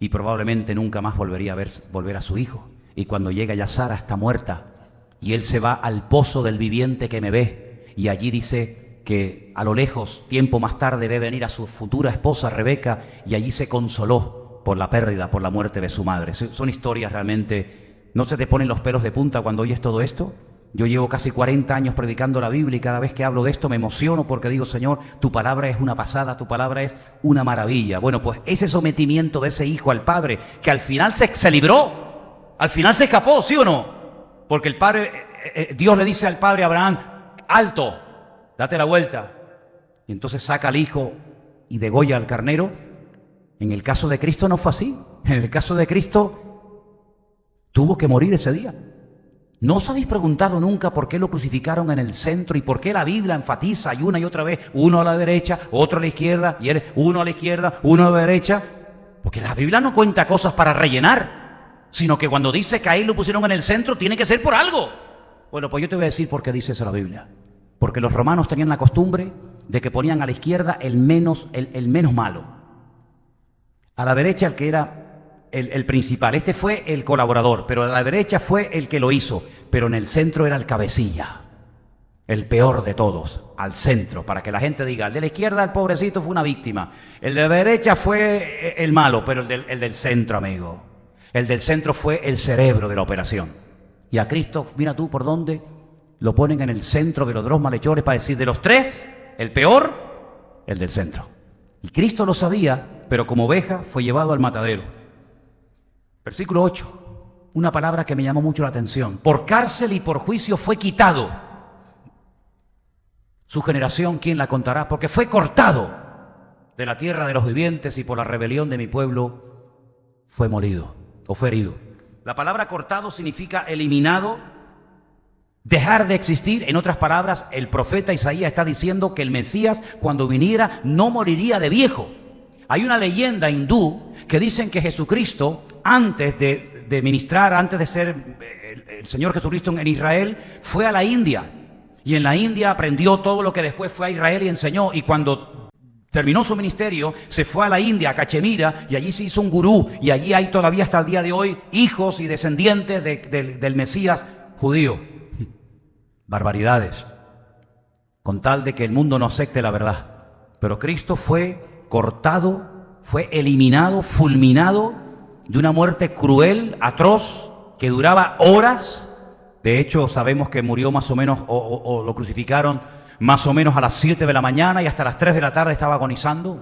y probablemente nunca más volvería a volver a su hijo. Y cuando llega ya Sara está muerta y él se va al pozo del viviente que me ve, y allí dice que a lo lejos, tiempo más tarde, ve venir a su futura esposa Rebeca, y allí se consoló por la pérdida, por la muerte de su madre. Son historias realmente, ¿no se te ponen los pelos de punta cuando oyes todo esto? Yo llevo casi 40 años predicando la Biblia y cada vez que hablo de esto me emociono porque digo, Señor, tu palabra es una pasada, tu palabra es una maravilla. Bueno, pues ese sometimiento de ese hijo al padre, que al final se libró, al final se escapó, ¿sí o no? Porque el padre, Dios le dice al padre Abraham, alto, date la vuelta. Y entonces saca al hijo y degolla al carnero. En el caso de Cristo no fue así. En el caso de Cristo tuvo que morir ese día. ¿No os habéis preguntado nunca por qué lo crucificaron en el centro y por qué la Biblia enfatiza y una y otra vez, uno a la derecha, otro a la izquierda, y él, uno a la izquierda, uno a la derecha? Porque la Biblia no cuenta cosas para rellenar, sino que cuando dice que ahí lo pusieron en el centro, tiene que ser por algo. Bueno, pues yo te voy a decir por qué dice eso la Biblia. Porque los romanos tenían la costumbre de que ponían a la izquierda el menos malo, a la derecha el que era el principal. Este fue el colaborador, pero a la derecha fue el que lo hizo, pero en el centro era el cabecilla, el peor de todos, al centro, para que la gente diga, el de la izquierda, el pobrecito, fue una víctima, el de la derecha fue el malo, pero el del centro, amigo, el del centro fue el cerebro de la operación. Y a Cristo, mira tú por dónde lo ponen en el centro de los dos malhechores, para decir, de los tres, el peor, el del centro. Y Cristo lo sabía, pero como oveja fue llevado al matadero. Versículo 8. una palabra que me llamó mucho la atención. Por cárcel y por juicio fue quitado. Su generación, ¿quién la contará? Porque fue cortado de la tierra de los vivientes y por la rebelión de mi pueblo fue molido o fue herido. La palabra cortado significa eliminado, dejar de existir. En otras palabras, el profeta Isaías está diciendo que el Mesías, cuando viniera, no moriría de viejo. Hay una leyenda hindú que dicen que Jesucristo, antes de ministrar, antes de ser el Señor Jesucristo en Israel, fue a la India. Y en la India aprendió todo lo que después fue a Israel y enseñó. Y cuando terminó su ministerio, se fue a la India, a Cachemira, y allí se hizo un gurú. Y allí hay todavía hasta el día de hoy hijos y descendientes del Mesías judío. Barbaridades, con tal de que el mundo no acepte la verdad. Pero Cristo fue cortado, fue eliminado, fulminado de una muerte cruel, atroz, que duraba horas. De hecho, sabemos que murió más o menos, o lo crucificaron más o menos a las 7 de la mañana y hasta las 3 de la tarde estaba agonizando.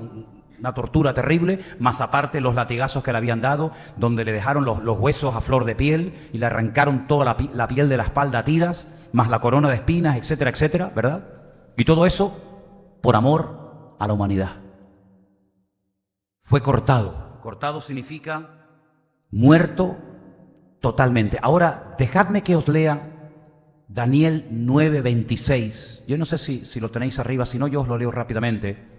Una tortura terrible, más aparte los latigazos que le habían dado, donde le dejaron los huesos a flor de piel y le arrancaron toda la piel de la espalda a tiras, más la corona de espinas, etcétera, etcétera, ¿verdad? Y todo eso por amor a la humanidad. Fue cortado. Cortado significa muerto totalmente. Ahora, dejadme que os lea Daniel 9:26. Yo no sé si lo tenéis arriba, si no yo os lo leo rápidamente.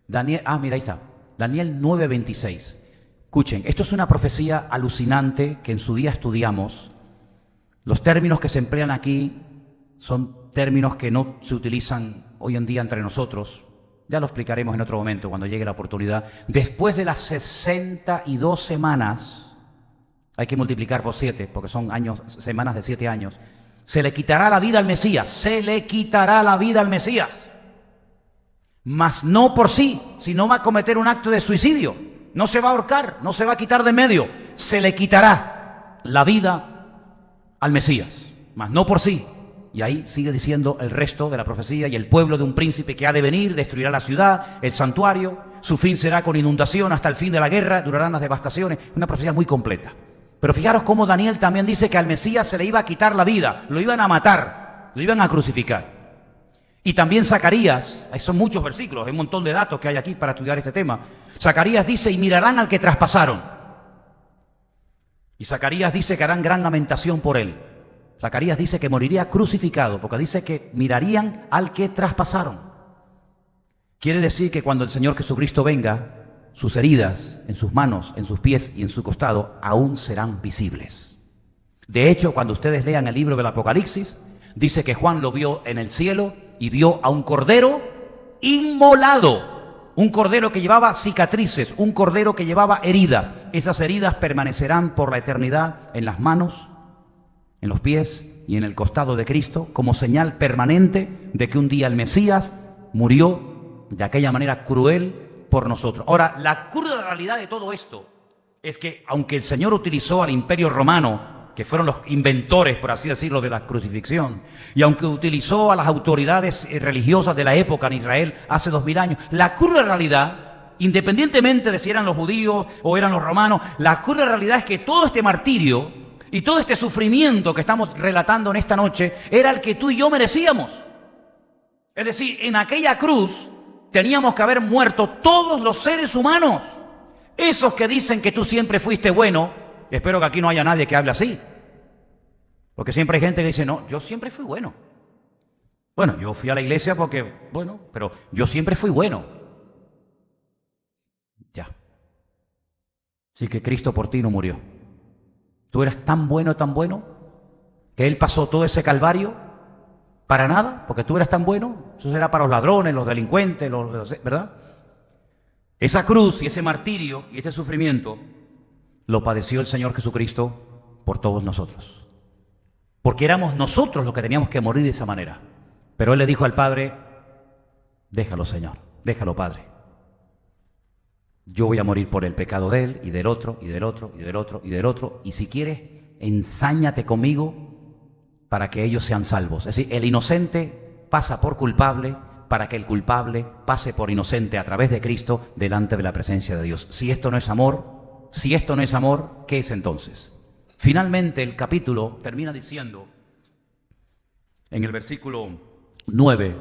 Daniel, mira, ahí está. Daniel 9:26. Escuchen, esto es una profecía alucinante que en su día estudiamos. Los términos que se emplean aquí son términos que no se utilizan hoy en día entre nosotros. Ya lo explicaremos en otro momento cuando llegue la oportunidad. Después de las 62 semanas, hay que multiplicar por 7 porque son semanas de 7 años. Se le quitará la vida al Mesías. Se le quitará la vida al Mesías. Mas no por sí, sino va a cometer un acto de suicidio. No se va a ahorcar, no se va a quitar de medio. Se le quitará la vida al Mesías, mas no por sí. Y ahí sigue diciendo el resto de la profecía. Y el pueblo de un príncipe que ha de venir destruirá la ciudad, el santuario. Su fin será con inundación hasta el fin de la guerra. Durarán las devastaciones. Una profecía muy completa. Pero fijaros cómo Daniel también dice que al Mesías se le iba a quitar la vida. Lo iban a matar, lo iban a crucificar. Y también Zacarías, son muchos versículos, hay un montón de datos que hay aquí para estudiar este tema. Zacarías dice, y mirarán al que traspasaron. Y Zacarías dice que harán gran lamentación por él. Zacarías dice que moriría crucificado, porque dice que mirarían al que traspasaron. Quiere decir que cuando el Señor Jesucristo venga, sus heridas en sus manos, en sus pies y en su costado aún serán visibles. De hecho, cuando ustedes lean el libro del Apocalipsis, dice que Juan lo vio en el cielo y vio a un cordero inmolado, un cordero que llevaba cicatrices, un cordero que llevaba heridas. Esas heridas permanecerán por la eternidad en las manos, en los pies y en el costado de Cristo, como señal permanente de que un día el Mesías murió de aquella manera cruel por nosotros. Ahora, la cruda realidad de todo esto es que, aunque el Señor utilizó al Imperio Romano, que fueron los inventores, por así decirlo, de la crucifixión, y aunque utilizó a las autoridades religiosas de la época en Israel hace 2000 años, la cruda realidad, independientemente de si eran los judíos o eran los romanos, la cruda realidad es que todo este martirio y todo este sufrimiento que estamos relatando en esta noche era el que tú y yo merecíamos. Es decir, en aquella cruz teníamos que haber muerto todos los seres humanos. Esos que dicen que tú siempre fuiste bueno, espero que aquí no haya nadie que hable así. Porque siempre hay gente que dice, no, yo siempre fui bueno. Bueno, yo fui a la iglesia porque, bueno, pero yo siempre fui bueno. Ya. Así que Cristo por ti no murió. Tú eras tan bueno, que Él pasó todo ese calvario para nada, porque tú eras tan bueno. Eso será para los ladrones, los delincuentes, ¿verdad? Esa cruz y ese martirio y ese sufrimiento lo padeció el Señor Jesucristo por todos nosotros. Porque éramos nosotros los que teníamos que morir de esa manera. Pero Él le dijo al Padre, déjalo, Señor, déjalo, Padre. Yo voy a morir por el pecado de él y del otro, y del otro, y del otro, y del otro. Y si quieres, ensáñate conmigo para que ellos sean salvos. Es decir, el inocente pasa por culpable para que el culpable pase por inocente a través de Cristo delante de la presencia de Dios. Si esto no es amor, ¿qué es entonces? Finalmente el capítulo termina diciendo, en el versículo 9,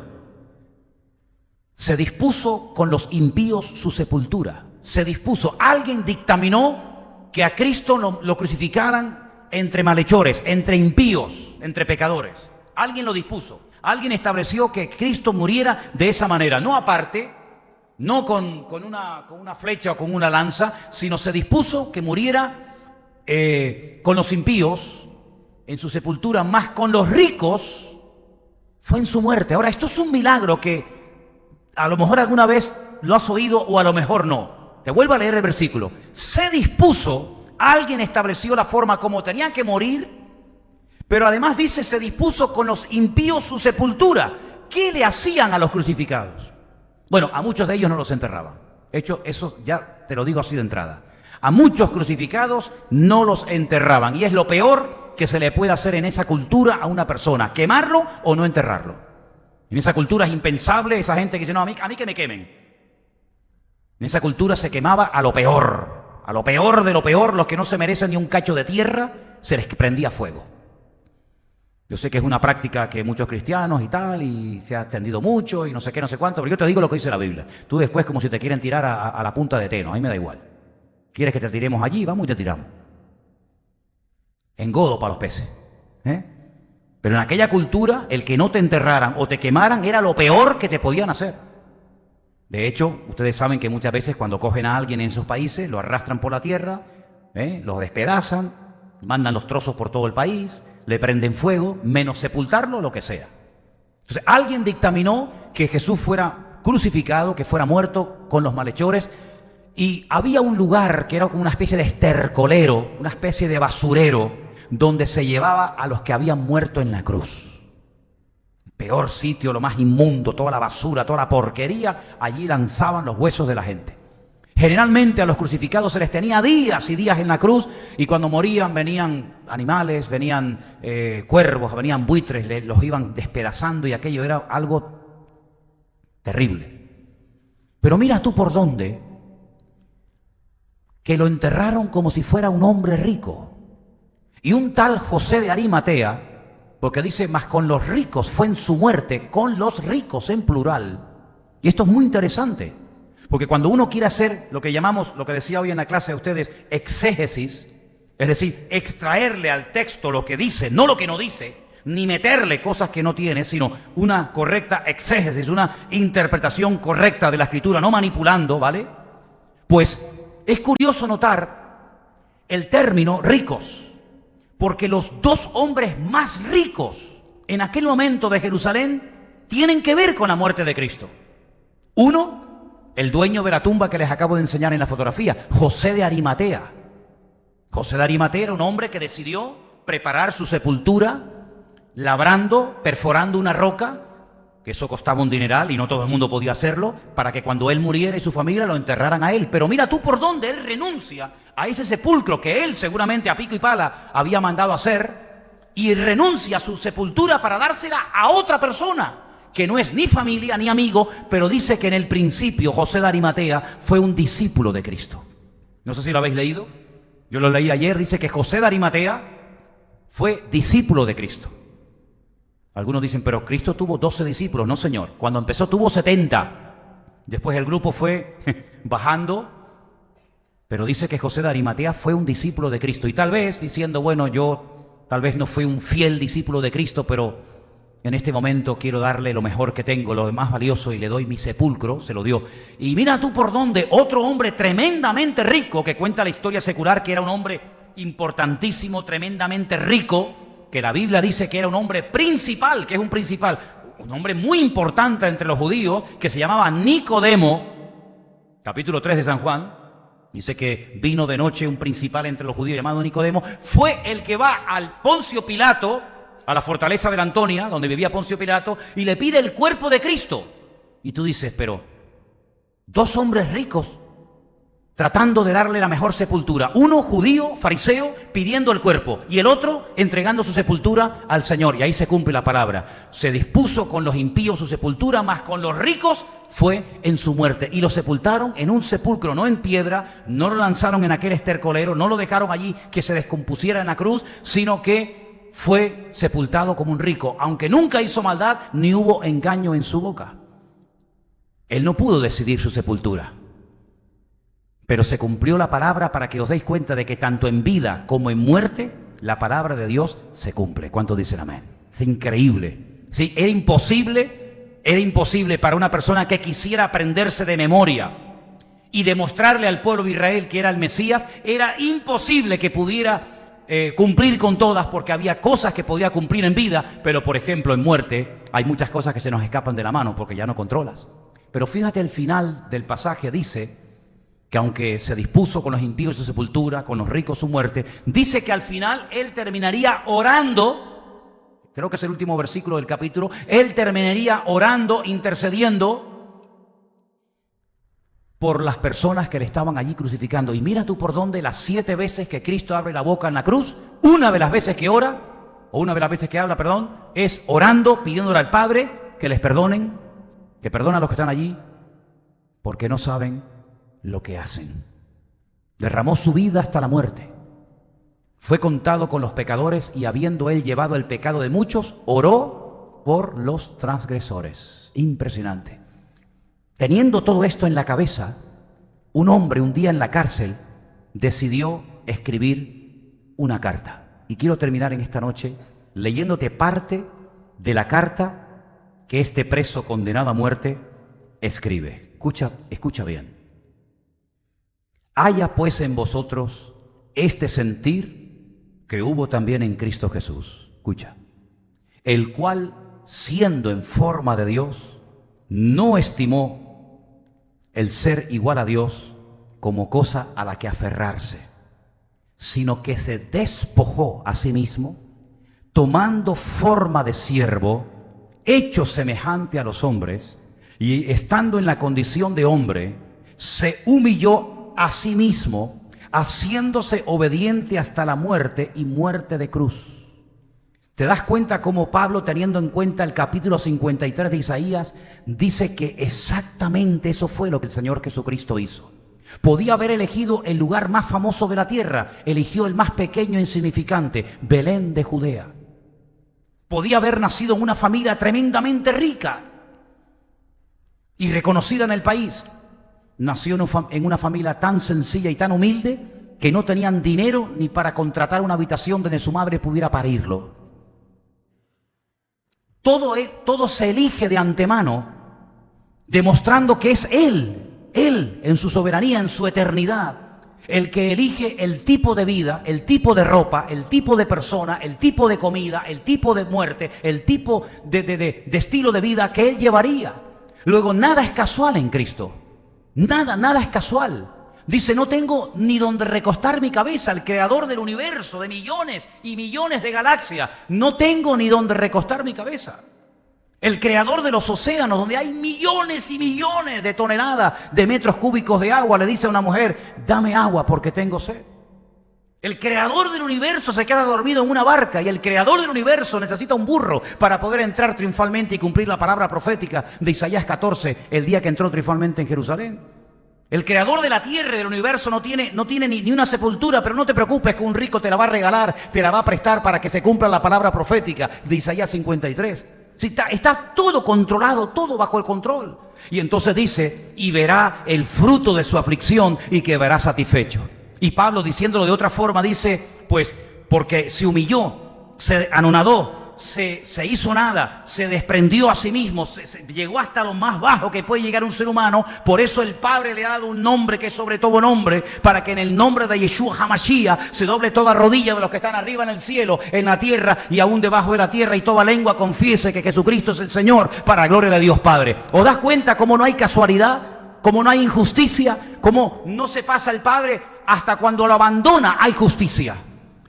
se dispuso con los impíos su sepultura. Se dispuso, alguien dictaminó que a Cristo lo crucificaran entre malhechores, entre impíos, entre pecadores. Alguien lo dispuso, alguien estableció que Cristo muriera de esa manera, no aparte, no con una flecha o con una lanza, sino se dispuso que muriera con los impíos en su sepultura, más con los ricos fue en su muerte. Ahora, esto es un milagro que a lo mejor alguna vez lo has oído o a lo mejor no. Te vuelvo a leer el versículo. Se dispuso, alguien estableció la forma como tenían que morir, pero además dice, se dispuso con los impíos su sepultura. ¿Qué le hacían a los crucificados? Bueno, a muchos de ellos no los enterraban. De hecho, eso ya te lo digo así de entrada. A muchos crucificados no los enterraban. Y es lo peor que se le puede hacer en esa cultura a una persona. Quemarlo o no enterrarlo. En esa cultura es impensable esa gente que dice, no, a mí que me quemen. En esa cultura se quemaba a lo peor. A lo peor de lo peor, los que no se merecen ni un cacho de tierra, se les prendía fuego. Yo sé que es una práctica que muchos cristianos y tal, y se ha extendido mucho y no sé qué, no sé cuánto, pero yo te digo lo que dice la Biblia. Tú después como si te quieren tirar a la punta de Teno, a mí me da igual. ¿Quieres que te tiremos allí? Vamos y te tiramos. Engodo para los peces. Pero en aquella cultura, el que no te enterraran o te quemaran era lo peor que te podían hacer. De hecho, ustedes saben que muchas veces cuando cogen a alguien en esos países, lo arrastran por la tierra, los despedazan, mandan los trozos por todo el país, le prenden fuego, menos sepultarlo, lo que sea. Entonces, alguien dictaminó que Jesús fuera crucificado, que fuera muerto con los malhechores, y había un lugar que era como una especie de estercolero, una especie de basurero, donde se llevaba a los que habían muerto en la cruz. Peor sitio, lo más inmundo, toda la basura, toda la porquería, allí lanzaban los huesos de la gente. Generalmente a los crucificados se les tenía días y días en la cruz, y cuando morían venían animales, venían cuervos, venían buitres, los iban despedazando, y aquello era algo terrible. Pero mira tú por dónde, que lo enterraron como si fuera un hombre rico. Y un tal José de Arimatea, porque dice, más con los ricos fue en su muerte, con los ricos en plural. Y esto es muy interesante, porque cuando uno quiere hacer lo que llamamos, lo que decía hoy en la clase de ustedes, exégesis, es decir, extraerle al texto lo que dice, no lo que no dice, ni meterle cosas que no tiene, sino una correcta exégesis, una interpretación correcta de la escritura, no manipulando, ¿vale? Pues es curioso notar el término ricos, porque los dos hombres más ricos en aquel momento de Jerusalén tienen que ver con la muerte de Cristo. Uno, el dueño de la tumba que les acabo de enseñar en la fotografía, José de Arimatea. José de Arimatea era un hombre que decidió preparar su sepultura labrando, perforando una roca, que eso costaba un dineral y no todo el mundo podía hacerlo, para que cuando él muriera y su familia lo enterraran a él. Pero mira tú por dónde él renuncia a ese sepulcro que él seguramente a pico y pala había mandado hacer, y renuncia a su sepultura para dársela a otra persona que no es ni familia ni amigo, pero dice que en el principio José de Arimatea fue un discípulo de Cristo. No sé si lo habéis leído, yo lo leí ayer. Dice que José de Arimatea fue discípulo de Cristo. Algunos dicen, pero Cristo tuvo 12 discípulos. No, señor. Cuando empezó tuvo 70. Después el grupo fue bajando. Pero dice que José de Arimatea fue un discípulo de Cristo. Y tal vez diciendo, bueno, yo tal vez no fui un fiel discípulo de Cristo, pero en este momento quiero darle lo mejor que tengo, lo más valioso, y le doy mi sepulcro. Se lo dio. Y mira tú por dónde otro hombre tremendamente rico, que cuenta la historia secular, que era un hombre importantísimo, tremendamente rico, que la Biblia dice que era un hombre principal. Que es un principal, un hombre muy importante entre los judíos, que se llamaba Nicodemo. Capítulo 3 de San Juan dice que vino de noche un principal entre los judíos llamado Nicodemo. Fue el que va al Poncio Pilato, a la fortaleza de la Antonia, donde vivía Poncio Pilato, y le pide el cuerpo de Cristo. Y tú dices, pero dos hombres ricos tratando de darle la mejor sepultura. Uno judío, fariseo, pidiendo el cuerpo, y el otro entregando su sepultura al Señor. Y ahí se cumple la palabra. Se dispuso con los impíos su sepultura, mas con los ricos fue en su muerte. Y lo sepultaron en un sepulcro, no en piedra, no lo lanzaron en aquel estercolero, no lo dejaron allí que se descompusiera en la cruz, sino que fue sepultado como un rico, aunque nunca hizo maldad ni hubo engaño en su boca. Él no pudo decidir su sepultura. Pero se cumplió la palabra para que os deis cuenta de que tanto en vida como en muerte, la palabra de Dios se cumple. ¿Cuántos dicen amén? Es increíble. Sí, era imposible para una persona que quisiera aprenderse de memoria y demostrarle al pueblo de Israel que era el Mesías, era imposible que pudiera cumplir con todas, porque había cosas que podía cumplir en vida, pero por ejemplo en muerte hay muchas cosas que se nos escapan de la mano porque ya no controlas. Pero fíjate, el final del pasaje dice que aunque se dispuso con los impíos su sepultura, con los ricos su muerte, dice que al final él terminaría orando, creo que es el último versículo del capítulo, él terminaría orando, intercediendo por las personas que le estaban allí crucificando. Y mira tú por dónde las 7 veces que Cristo abre la boca en la cruz, una de las veces que ora, o una de las veces que habla, perdón, es orando, pidiéndole al Padre que les perdonen, que perdona a los que están allí, porque no saben lo que hacen. Derramó su vida hasta la muerte. Fue contado con los pecadores y habiendo él llevado el pecado de muchos, oró por los transgresores. Impresionante. Teniendo todo esto en la cabeza, un hombre un día en la cárcel decidió escribir una carta. Y quiero terminar en esta noche leyéndote parte de la carta que este preso condenado a muerte escribe. Escucha bien. Haya pues en vosotros este sentir que hubo también en Cristo Jesús. Escucha. El cual, siendo en forma de Dios, no estimó el ser igual a Dios como cosa a la que aferrarse, sino que se despojó a sí mismo, tomando forma de siervo, hecho semejante a los hombres, y estando en la condición de hombre, se humilló a sí mismo, haciéndose obediente hasta la muerte y muerte de cruz. ¿Te das cuenta cómo Pablo, teniendo en cuenta el capítulo 53 de Isaías, dice que exactamente eso fue lo que el Señor Jesucristo hizo? Podía haber elegido el lugar más famoso de la tierra, eligió el más pequeño e insignificante, Belén de Judea. Podía haber nacido en una familia tremendamente rica y reconocida en el país. Nació en una familia tan sencilla y tan humilde que no tenían dinero ni para contratar una habitación donde su madre pudiera parirlo. Todo se elige de antemano, demostrando que es Él en su soberanía, en su eternidad, el que elige el tipo de vida, el tipo de ropa, el tipo de persona, el tipo de comida, el tipo de muerte, el tipo de estilo de vida que Él llevaría. Luego, nada es casual en Cristo. Nada es casual. Dice, no tengo ni donde recostar mi cabeza, el creador del universo, de millones y millones de galaxias. No tengo ni donde recostar mi cabeza. El creador de los océanos, donde hay millones y millones de toneladas de metros cúbicos de agua, le dice a una mujer, dame agua porque tengo sed. El creador del universo se queda dormido en una barca y el creador del universo necesita un burro para poder entrar triunfalmente y cumplir la palabra profética de Isaías 14, el día que entró triunfalmente en Jerusalén. El creador de la tierra y del universo no tiene ni una sepultura, pero no te preocupes que un rico te la va a regalar, te la va a prestar para que se cumpla la palabra profética de Isaías 53. Sí, está todo controlado, todo bajo el control. Y entonces dice, y verá el fruto de su aflicción y quedará satisfecho. Y Pablo, diciéndolo de otra forma, dice, pues, porque se humilló, se anonadó, se hizo nada, se desprendió a sí mismo, llegó hasta lo más bajo que puede llegar un ser humano. Por eso el Padre le ha dado un nombre que es sobre todo nombre, para que en el nombre de Yeshua HaMashiach se doble toda rodilla de los que están arriba en el cielo, en la tierra y aún debajo de la tierra, y toda lengua confiese que Jesucristo es el Señor, para la gloria de Dios Padre. ¿Os das cuenta cómo no hay casualidad? ¿Cómo no hay injusticia? ¿Cómo no se pasa el Padre? Hasta cuando lo abandona hay justicia.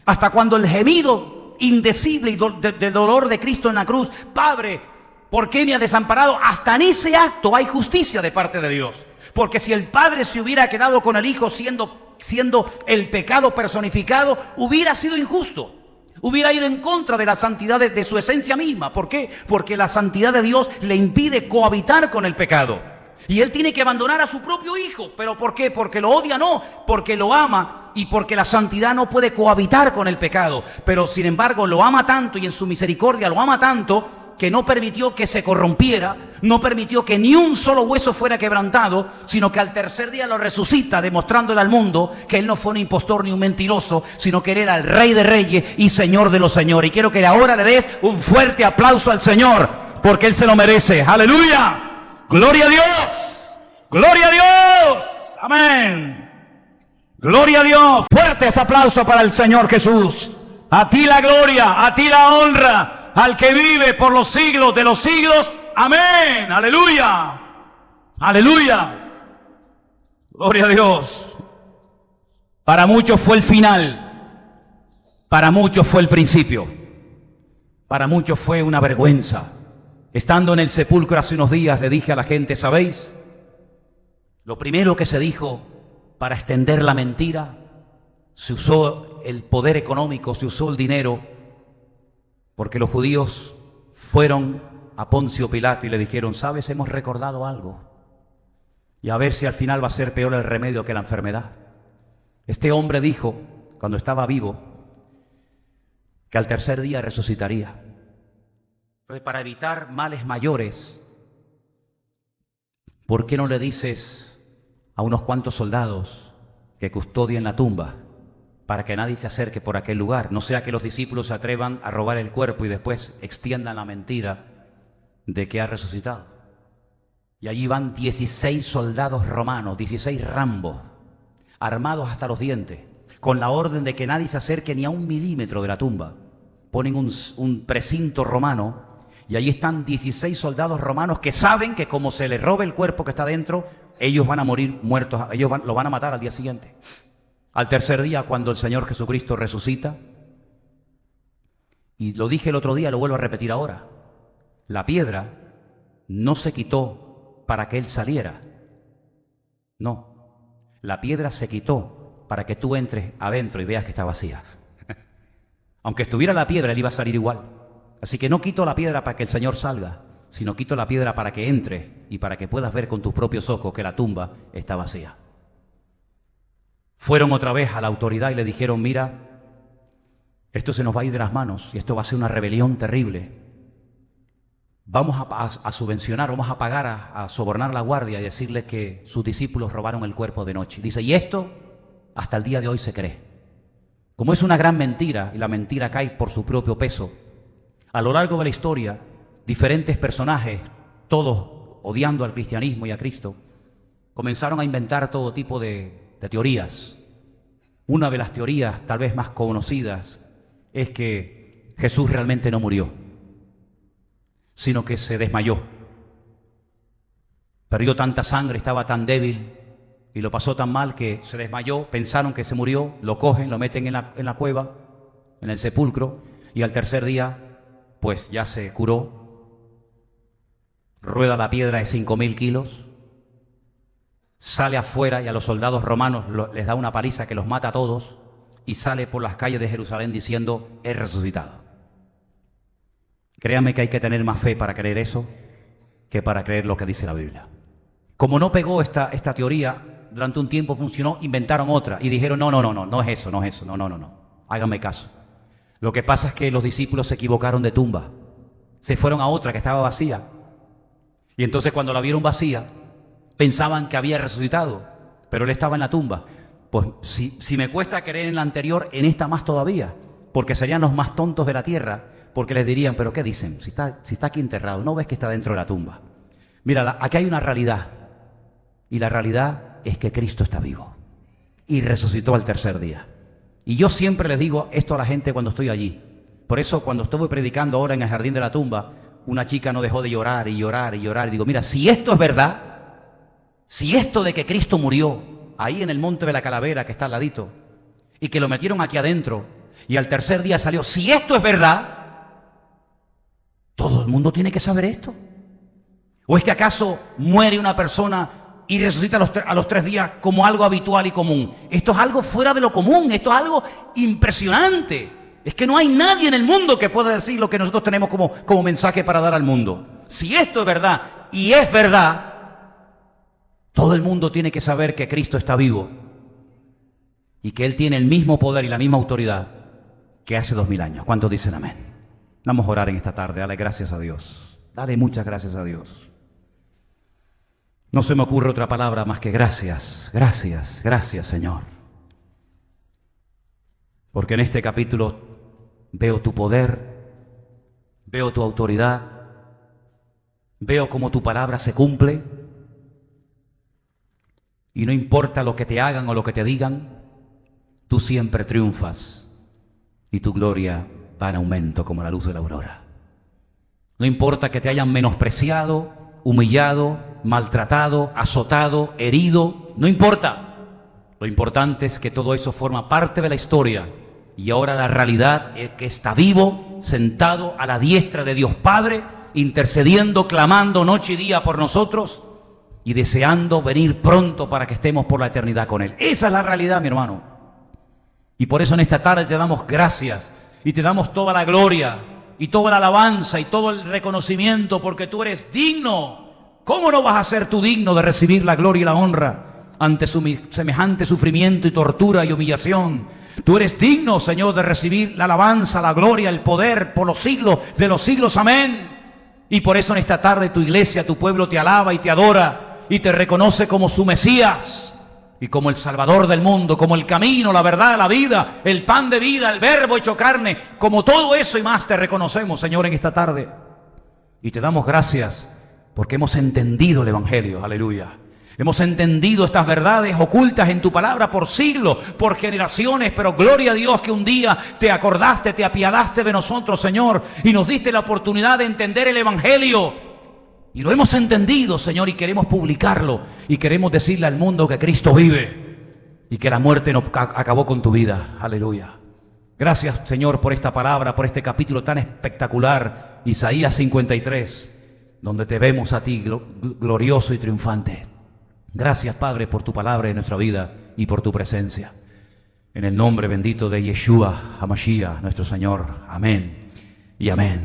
Hasta cuando el gemido indecible y de dolor de Cristo en la cruz, Padre, ¿por qué me has desamparado? Hasta en ese acto hay justicia de parte de Dios. Porque si el Padre se hubiera quedado con el Hijo siendo el pecado personificado, hubiera sido injusto. Hubiera ido en contra de la santidad de su esencia misma. ¿Por qué? Porque la santidad de Dios le impide cohabitar con el pecado. Y Él tiene que abandonar a su propio Hijo. ¿Pero por qué? Porque lo odia, no. Porque lo ama y porque la santidad no puede cohabitar con el pecado. Pero sin embargo lo ama tanto y en su misericordia lo ama tanto que no permitió que se corrompiera, no permitió que ni un solo hueso fuera quebrantado, sino que al tercer día lo resucita, demostrándole al mundo que Él no fue un impostor ni un mentiroso, sino que Él era el Rey de Reyes y Señor de los señores. Y quiero que ahora le des un fuerte aplauso al Señor, porque Él se lo merece. ¡Aleluya! ¡Gloria a Dios! ¡Gloria a Dios! ¡Amén! ¡Gloria a Dios! Fuerte ese aplauso para el Señor Jesús. A ti la gloria, a ti la honra, al que vive por los siglos de los siglos. Amén. Aleluya. Aleluya. Gloria a Dios. Para muchos fue el final. Para muchos fue el principio. Para muchos fue una vergüenza. Estando en el sepulcro hace unos días, le dije a la gente, ¿sabéis? Lo primero que se dijo para extender la mentira, se usó el poder económico, se usó el dinero, porque los judíos fueron a Poncio Pilato y le dijeron, ¿sabes? Hemos recordado algo. Y a ver si al final va a ser peor el remedio que la enfermedad. Este hombre dijo, cuando estaba vivo, que al tercer día resucitaría. Entonces, para evitar males mayores, ¿por qué no le dices a unos cuantos soldados que custodien la tumba para que nadie se acerque por aquel lugar? No sea que los discípulos se atrevan a robar el cuerpo y después extiendan la mentira de que ha resucitado. Y allí van 16 soldados romanos, 16 Rambos, armados hasta los dientes, con la orden de que nadie se acerque ni a 1 milímetro de la tumba. Ponen un precinto romano y allí están 16 soldados romanos que saben que como se les robe el cuerpo que está dentro, ellos van a morir muertos, lo van a matar al día siguiente. Al tercer día, cuando el Señor Jesucristo resucita, y lo dije el otro día, lo vuelvo a repetir ahora, la piedra no se quitó para que Él saliera. No, la piedra se quitó para que tú entres adentro y veas que está vacía. Aunque estuviera la piedra, Él iba a salir igual. Así que no quito la piedra para que el Señor salga, sino quito la piedra para que entre y para que puedas ver con tus propios ojos que la tumba está vacía. Fueron otra vez a la autoridad y le dijeron, mira, esto se nos va a ir de las manos y esto va a ser una rebelión terrible. Vamos a subvencionar, vamos a pagar, a sobornar la guardia y decirle que sus discípulos robaron el cuerpo de noche. Dice, y esto hasta el día de hoy se cree. Como es una gran mentira y la mentira cae por su propio peso, a lo largo de la historia, diferentes personajes, todos odiando al cristianismo y a Cristo, comenzaron a inventar todo tipo de teorías. Una de las teorías tal vez más conocidas es que Jesús realmente no murió, sino que se desmayó. Perdió tanta sangre, estaba tan débil y lo pasó tan mal que se desmayó. Pensaron que se murió, lo cogen, lo meten en la cueva, en el sepulcro, y al tercer día pues ya se curó. Rueda la piedra de 5.000 kilos, sale afuera y a los soldados romanos les da una paliza que los mata a todos y sale por las calles de Jerusalén diciendo, he resucitado. Créame que hay que tener más fe para creer eso que para creer lo que dice la Biblia. Como no pegó esta teoría, durante un tiempo funcionó, inventaron otra y dijeron, no es eso, no, háganme caso. Lo que pasa es que los discípulos se equivocaron de tumba, se fueron a otra que estaba vacía y entonces cuando la vieron vacía pensaban que había resucitado, pero Él estaba en la tumba. Pues si me cuesta creer en la anterior, en esta más todavía, porque serían los más tontos de la tierra, porque les dirían, ¿pero qué dicen? Si está aquí enterrado, ¿no ves que está dentro de la tumba? Mira, aquí hay una realidad, y la realidad es que Cristo está vivo y resucitó al tercer día. Y yo siempre les digo esto a la gente cuando estoy allí. Por eso cuando estuve predicando ahora en el jardín de la tumba, una chica no dejó de llorar y llorar y llorar. Y digo, mira, si esto es verdad, si esto de que Cristo murió ahí en el monte de la Calavera que está al ladito y que lo metieron aquí adentro y al tercer día salió, si esto es verdad, todo el mundo tiene que saber esto. ¿O es que acaso muere una persona y resucita a los 3 días como algo habitual y común. Esto es algo fuera de lo común, esto es algo impresionante. Es que no hay nadie en el mundo que pueda decir lo que nosotros tenemos como mensaje para dar al mundo. Si esto es verdad, y es verdad, todo el mundo tiene que saber que Cristo está vivo y que Él tiene el mismo poder y la misma autoridad que hace 2000 años. ¿Cuántos dicen amén? Vamos a orar en esta tarde, dale gracias a Dios. Dale muchas gracias a Dios. No se me ocurre otra palabra más que gracias, gracias, gracias, Señor. Porque en este capítulo veo tu poder, veo tu autoridad, veo cómo tu palabra se cumple. Y no importa lo que te hagan o lo que te digan, tú siempre triunfas y tu gloria va en aumento como la luz de la aurora. No importa que te hayan menospreciado, humillado, maltratado, azotado, herido, no importa. Lo importante es que todo eso forma parte de la historia y ahora la realidad es que está vivo, sentado a la diestra de Dios Padre, intercediendo, clamando noche y día por nosotros y deseando venir pronto para que estemos por la eternidad con Él. Esa es la realidad, mi hermano. Y por eso en esta tarde te damos gracias y te damos toda la gloria y toda la alabanza y todo el reconocimiento porque tú eres digno. ¿Cómo no vas a ser tú digno de recibir la gloria y la honra ante semejante sufrimiento y tortura y humillación? Tú eres digno, Señor, de recibir la alabanza, la gloria, el poder por los siglos de los siglos. Amén. Y por eso en esta tarde tu iglesia, tu pueblo te alaba y te adora y te reconoce como su Mesías y como el Salvador del mundo, como el camino, la verdad, la vida, el pan de vida, el verbo hecho carne, como todo eso y más te reconocemos, Señor, en esta tarde. Y te damos gracias porque hemos entendido el Evangelio, aleluya. Hemos entendido estas verdades ocultas en tu palabra por siglos, por generaciones, pero gloria a Dios que un día te acordaste, te apiadaste de nosotros, Señor, y nos diste la oportunidad de entender el Evangelio. Y lo hemos entendido, Señor, y queremos publicarlo y queremos decirle al mundo que Cristo vive y que la muerte no acabó con tu vida. Aleluya. Gracias, Señor, por esta palabra, por este capítulo tan espectacular, Isaías 53, donde te vemos a ti glorioso y triunfante. Gracias, Padre, por tu palabra en nuestra vida y por tu presencia. En el nombre bendito de Yeshua HaMashiach, nuestro Señor. Amén y amén.